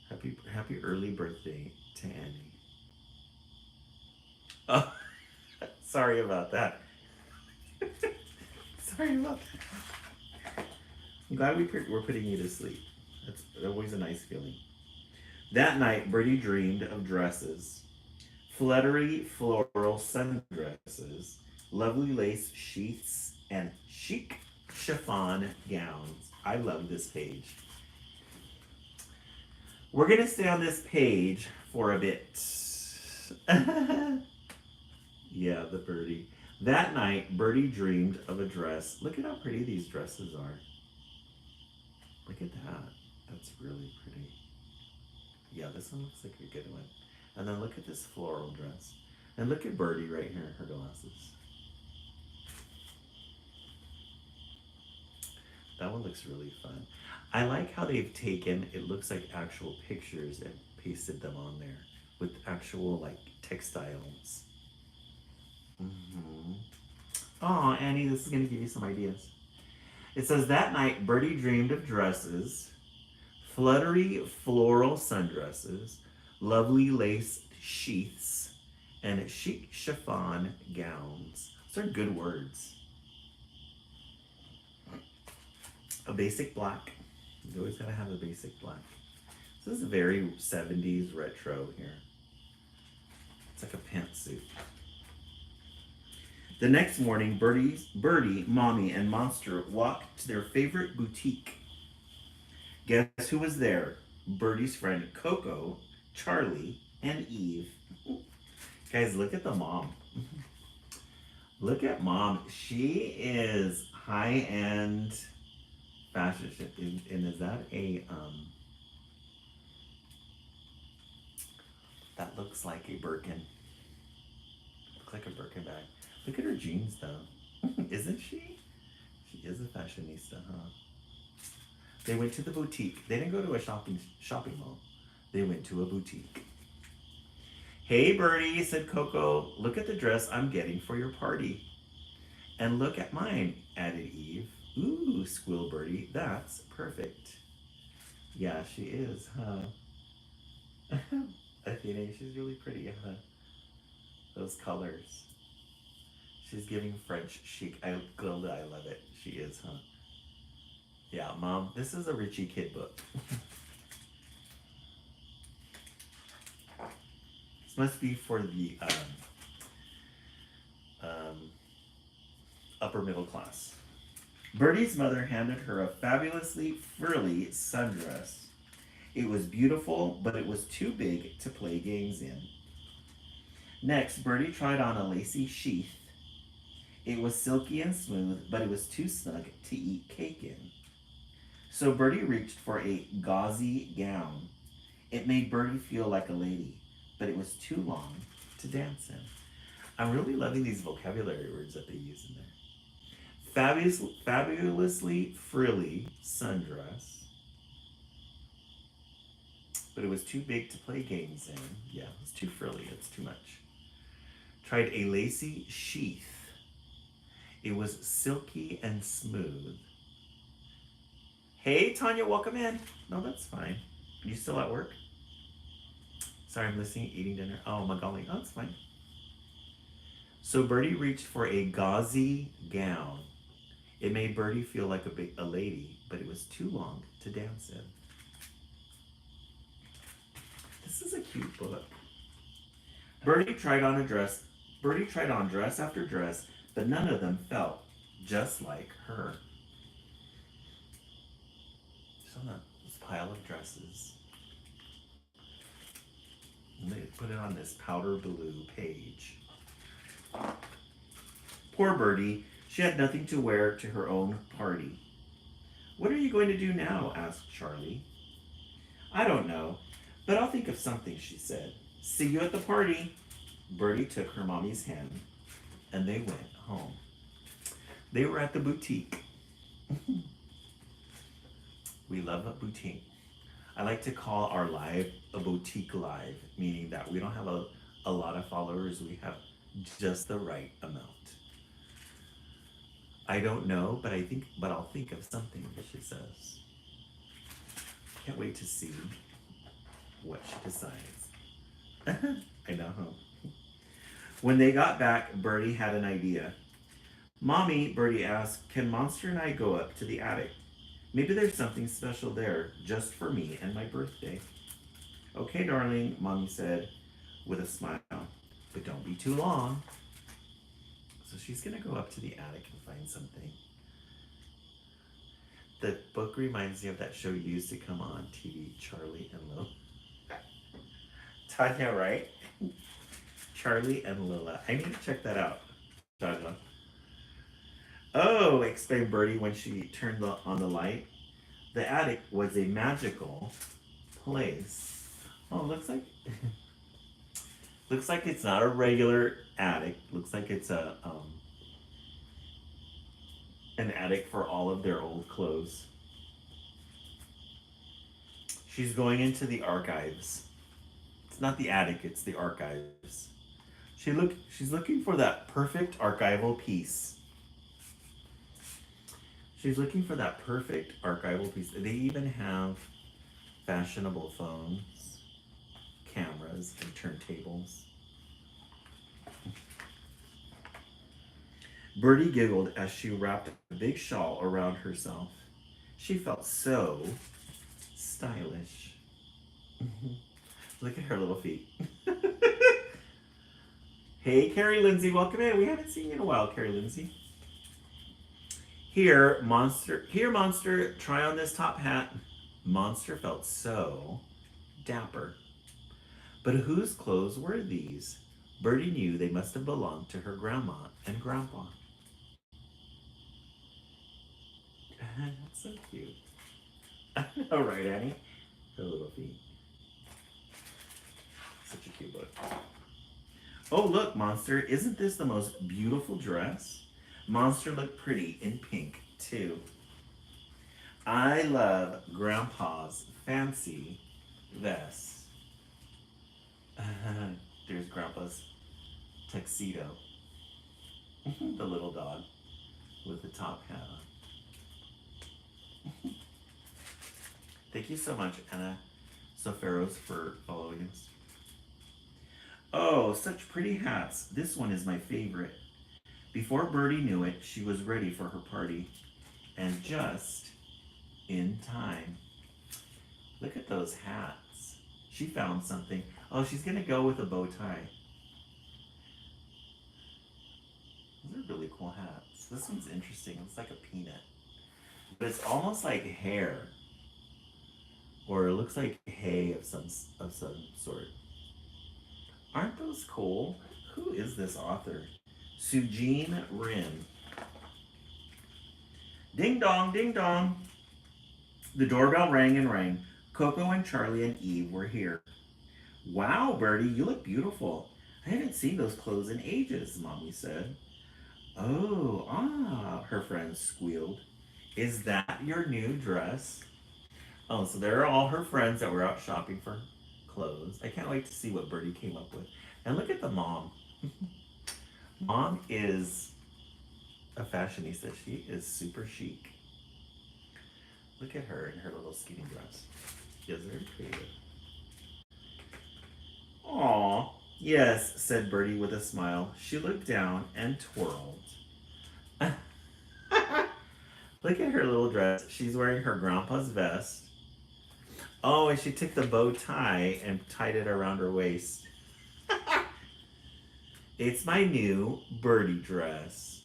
Happy early birthday to Annie. Oh, sorry about that. Sorry about that. I'm glad we're putting you to sleep. That's always a nice feeling. That night, Birdie dreamed of dresses. Fluttery floral sundresses, lovely lace sheaths, and chic chiffon gowns. I love this page. We're gonna stay on this page for a bit. Yeah, the birdie. That night, Birdie dreamed of a dress. Look at how pretty these dresses are. Look at that. That's really pretty. Yeah, this one looks like a good one. And then look at this floral dress. And look at Birdie right here in her glasses. That one looks really fun. I like how they've taken, it looks like actual pictures and pasted them on there with actual like textiles. Mm-hmm. Oh, Annie, this is going to give you some ideas. It says, that night, Birdie dreamed of dresses, fluttery floral sundresses, lovely lace sheaths, and chic chiffon gowns. Those are good words. A basic black. You always gotta have a basic black. So this is very 70s retro here. It's like a pantsuit. The next morning, Birdie, Mommy, and Monster walked to their favorite boutique. Guess who was there? Birdie's friend Coco, Charlie, and Eve. Guys, look at the mom. Look at Mom. She is high-end fashion. And is that a, that looks like a Birkin. Looks like a Birkin bag. Look at her jeans though. Isn't she? She is a fashionista, huh? They went to the boutique. They didn't go to a shopping mall. They went to a boutique. Hey Birdie, said Coco, look at the dress I'm getting for your party. And look at mine, added Eve. Ooh, squealed Birdie, that's perfect. Yeah, she is, huh? Athena, she's really pretty, huh? Those colors. She's giving French chic. I love it. She is, huh? Yeah, Mom, this is a Richie Kid book. This must be for the upper middle class. Birdie's mother handed her a fabulously frilly sundress. It was beautiful, but it was too big to play games in. Next, Birdie tried on a lacy sheath. It was silky and smooth, but it was too snug to eat cake in. So Birdie reached for a gauzy gown. It made Birdie feel like a lady, but it was too long to dance in. I'm really loving these vocabulary words that they use in there. Fabulously frilly sundress, but it was too big to play games in. Yeah, it's too frilly, it's too much. Tried a lacy sheath. It was silky and smooth. Hey, Tanya, welcome in. No, that's fine. Are you still at work? Sorry, I'm listening, eating dinner. Oh, my golly. Oh, that's fine. So Birdie reached for a gauzy gown. It made Birdie feel like a lady, but it was too long to dance in. This is a cute book. Birdie tried on dress after dress, but none of them felt just like her. Just on this pile of dresses. And they put it on this powder blue page. Poor Birdie, she had nothing to wear to her own party. What are you going to do now? Asked Charlie. I don't know, but I'll think of something, she said. See you at the party. Birdie took her mommy's hand, and they went home. They were at the boutique. We love a boutique. I like to call our live a boutique live, meaning that we don't have a lot of followers. We have just the right amount. I don't know, but I'll think of something, she says. Can't wait to see what she decides. I know. When they got back, Birdie had an idea. Mommy, Birdie asked, can Monster and I go up to the attic? Maybe there's something special there, just for me and my birthday. Okay, darling, Mommy said with a smile, but don't be too long. So she's gonna go up to the attic and find something. The book reminds me of that show used to come on TV, Charlie and Lola. Tanya, right? Charlie and Lola. I need to check that out, Tanya. Oh, explained Bertie when she turned on the light. The attic was a magical place. Oh, looks like it's not a regular attic. Looks like it's an attic for all of their old clothes. She's going into the archives. It's not the attic, it's the archives. She's looking for that perfect archival piece. She's looking for that perfect archival piece. They even have fashionable phones, cameras, and turntables. Bertie giggled as she wrapped a big shawl around herself. She felt so stylish. Look at her little feet. Hey, Carrie Lindsay, welcome in. We haven't seen you in a while, Carrie Lindsay. Here, Monster, try on this top hat. Monster felt so dapper. But whose clothes were these? Bertie knew they must have belonged to her grandma and grandpa. That's so cute. All right, Annie. Her little feet. Such a cute book. Oh, look, Monster. Isn't this the most beautiful dress? Monster looked pretty in pink, too. I love Grandpa's fancy vest. There's Grandpa's tuxedo. The little dog with the top hat on. Thank you so much, Anna Soferos, for following us. Oh, such pretty hats. This one is my favorite. Before Bertie knew it, she was ready for her party. And just in time. Look at those hats. She found something. Oh, she's going to go with a bow tie. Those are really cool hats. This one's interesting. It's like a peanut. But it's almost like hair. Or it looks like hay of some sort. Aren't those cool? Who is this author? Sujeen Rin. Ding dong, ding dong. The doorbell rang and rang. Coco and Charlie and Eve were here. Wow, Bertie, you look beautiful. I haven't seen those clothes in ages, Mommy said. Oh, her friends squealed. Is that your new dress? Oh, so there are all her friends that were out shopping for clothes. I can't wait to see what Bertie came up with. And look at the mom. Mom is a fashionista. She is super chic. Look at her in her little skinny dress. She is very creative. Aw, yes, said Bertie with a smile. She looked down and twirled. Look at her little dress. She's wearing her grandpa's vest. Oh, and she took the bow tie and tied it around her waist. It's my new Bertie dress.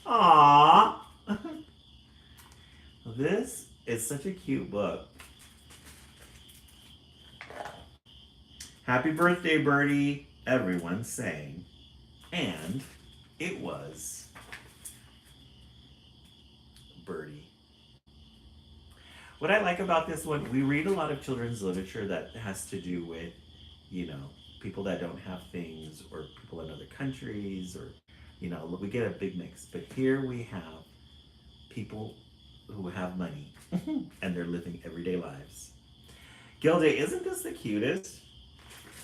Aww. This is such a cute book. Happy birthday, Bertie, everyone sang. And it was Bertie. What I like about this one, we read a lot of children's literature that has to do with, people that don't have things, or people in other countries, or, we get a big mix. But here we have people who have money and they're living everyday lives. Gilda, isn't this the cutest?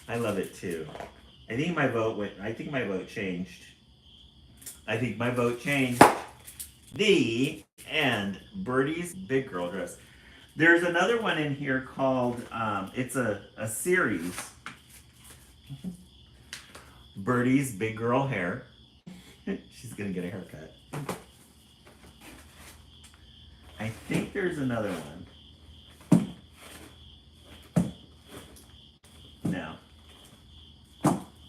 I love it too. I think my vote changed. I think my vote changed. The and Bertie's Big Girl Dress. There's another one in here called, it's a series. Bertie's Big Girl Hair. She's gonna get a haircut. I think there's another one. No.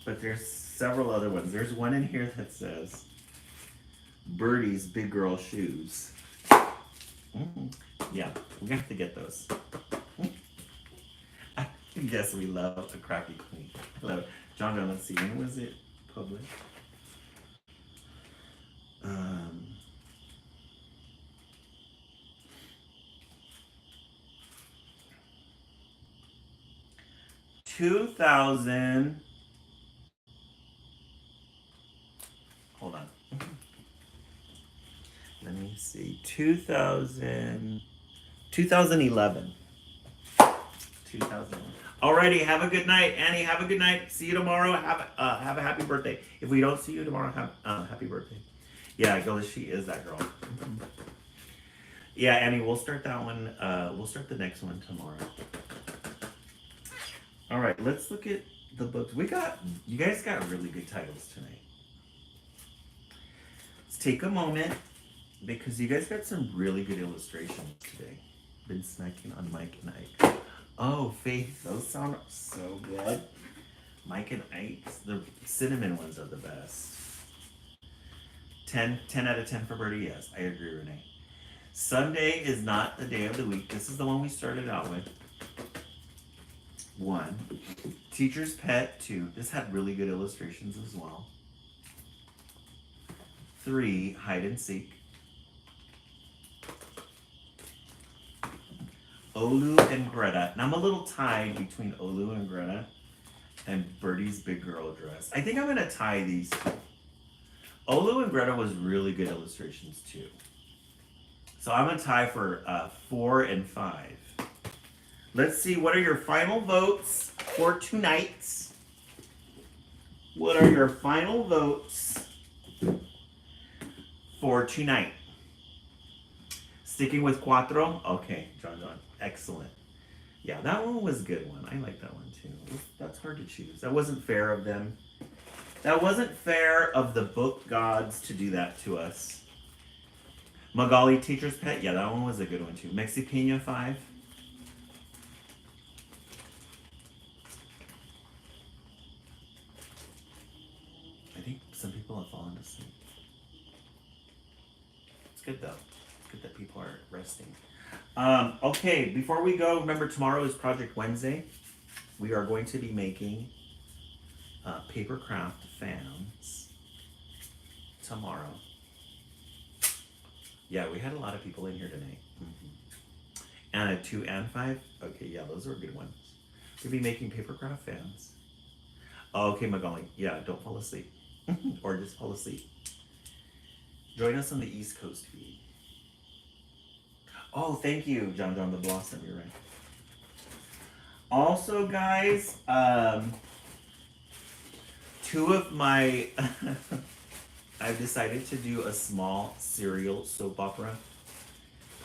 But there's several other ones. There's one in here that says Bertie's Big Girl Shoes. Yeah, we have to get those. I guess we love a crappy queen. I love it. John, let's see. When was it published? Um, 2000. Hold on. Let me see. 2011. 2011. Alrighty, have a good night, Annie. Have a good night. See you tomorrow. Have a happy birthday. If we don't see you tomorrow, have happy birthday. Yeah, Gillis, she is that girl. Yeah, Annie, we'll start that one. We'll start the next one tomorrow. All right, let's look at the books. You guys got really good titles tonight. Let's take a moment because you guys got some really good illustrations today. Been snacking on Mike and Ike. Oh, Faith, those sound so good. Mike and Ike's, the cinnamon ones are the best. 10 out of 10 for Birdie, yes, I agree, Renee. Sunday is not the day of the week. This is the one we started out with. 1. Teacher's Pet, 2. This had really good illustrations as well. 3. Hide and Seek. Olu and Greta. Now I'm a little tied between Olu and Greta and Birdie's Big Girl Dress. I think I'm going to tie these two. Olu and Greta was really good illustrations too. So I'm going to tie for 4 and 5. Let's see, what are your final votes for tonight? What are your final votes for tonight? Sticking with Cuatro? Okay, John. Excellent. Yeah, that one was a good one. I like that one too. That's hard to choose. That wasn't fair of them. That wasn't fair of the book gods to do that to us. Magali, Teacher's Pet? Yeah, that one was a good one too. Mexipina, 5. I think some people have fallen asleep. It's good though. It's good that people are resting. Okay, before we go, remember tomorrow is Project Wednesday. We are going to be making paper craft fans tomorrow. Yeah, we had a lot of people in here tonight. And a 2 and 5. Okay, yeah, those are good ones. We'll be making paper craft fans. Okay, Magali. Yeah, don't fall asleep. Or just fall asleep. Join us on the East Coast feed. Oh, thank you, John the Blossom. You're right. Also, guys, 2 of my... I've decided to do a small serial soap opera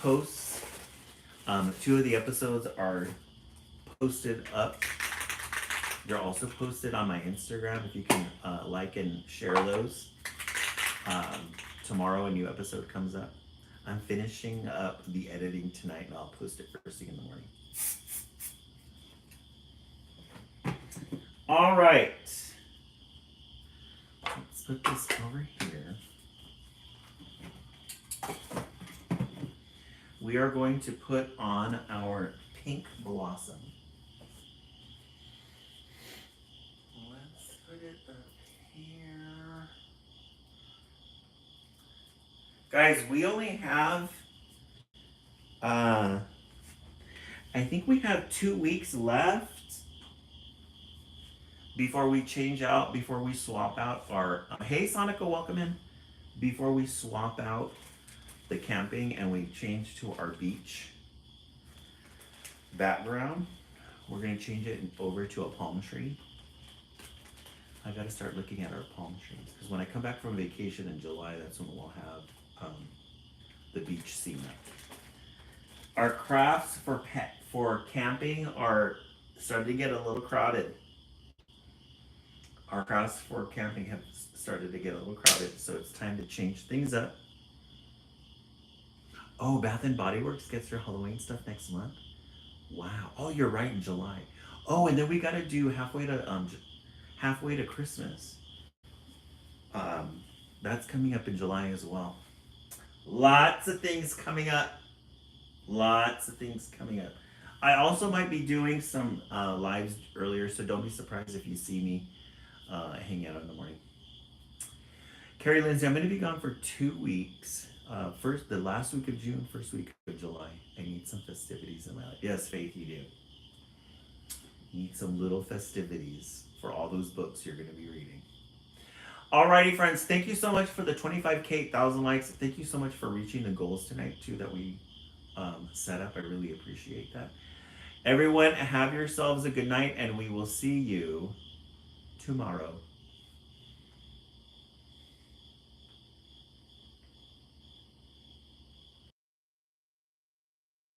posts. 2 of the episodes are posted up. They're also posted on my Instagram if you can like and share those. Tomorrow a new episode comes up. I'm finishing up the editing tonight and I'll post it first thing in the morning. All right. Let's put this over here. We are going to put on our pink blossom. Let's put it up here. Guys, we only have, I think we have 2 weeks left before we swap out our, hey Sonica, welcome in. Before we swap out the camping and we change to our beach background, we're gonna change it over to a palm tree. I gotta start looking at our palm trees because when I come back from vacation in July, that's when we'll have the beach scene up. Our crafts for camping are starting to get a little crowded. Our crafts for camping have started to get a little crowded, so it's time to change things up. Oh, Bath and Body Works gets their Halloween stuff next month. Wow. Oh, you're right, in July. Oh, and then we gotta do halfway to Christmas. That's coming up in July as well. Lots of things coming up. Lots of things coming up. I also might be doing some lives earlier, so don't be surprised if you see me hanging out in the morning. Carrie Lindsay, I'm going to be gone for 2 weeks. First, the last week of June, first week of July. I need some festivities in my life. Yes, Faith, you do. You need some little festivities for all those books you're going to be reading. Alrighty, friends. Thank you so much for the 25K, 1,000 likes. Thank you so much for reaching the goals tonight, too, that we set up. I really appreciate that. Everyone, have yourselves a good night, and we will see you tomorrow.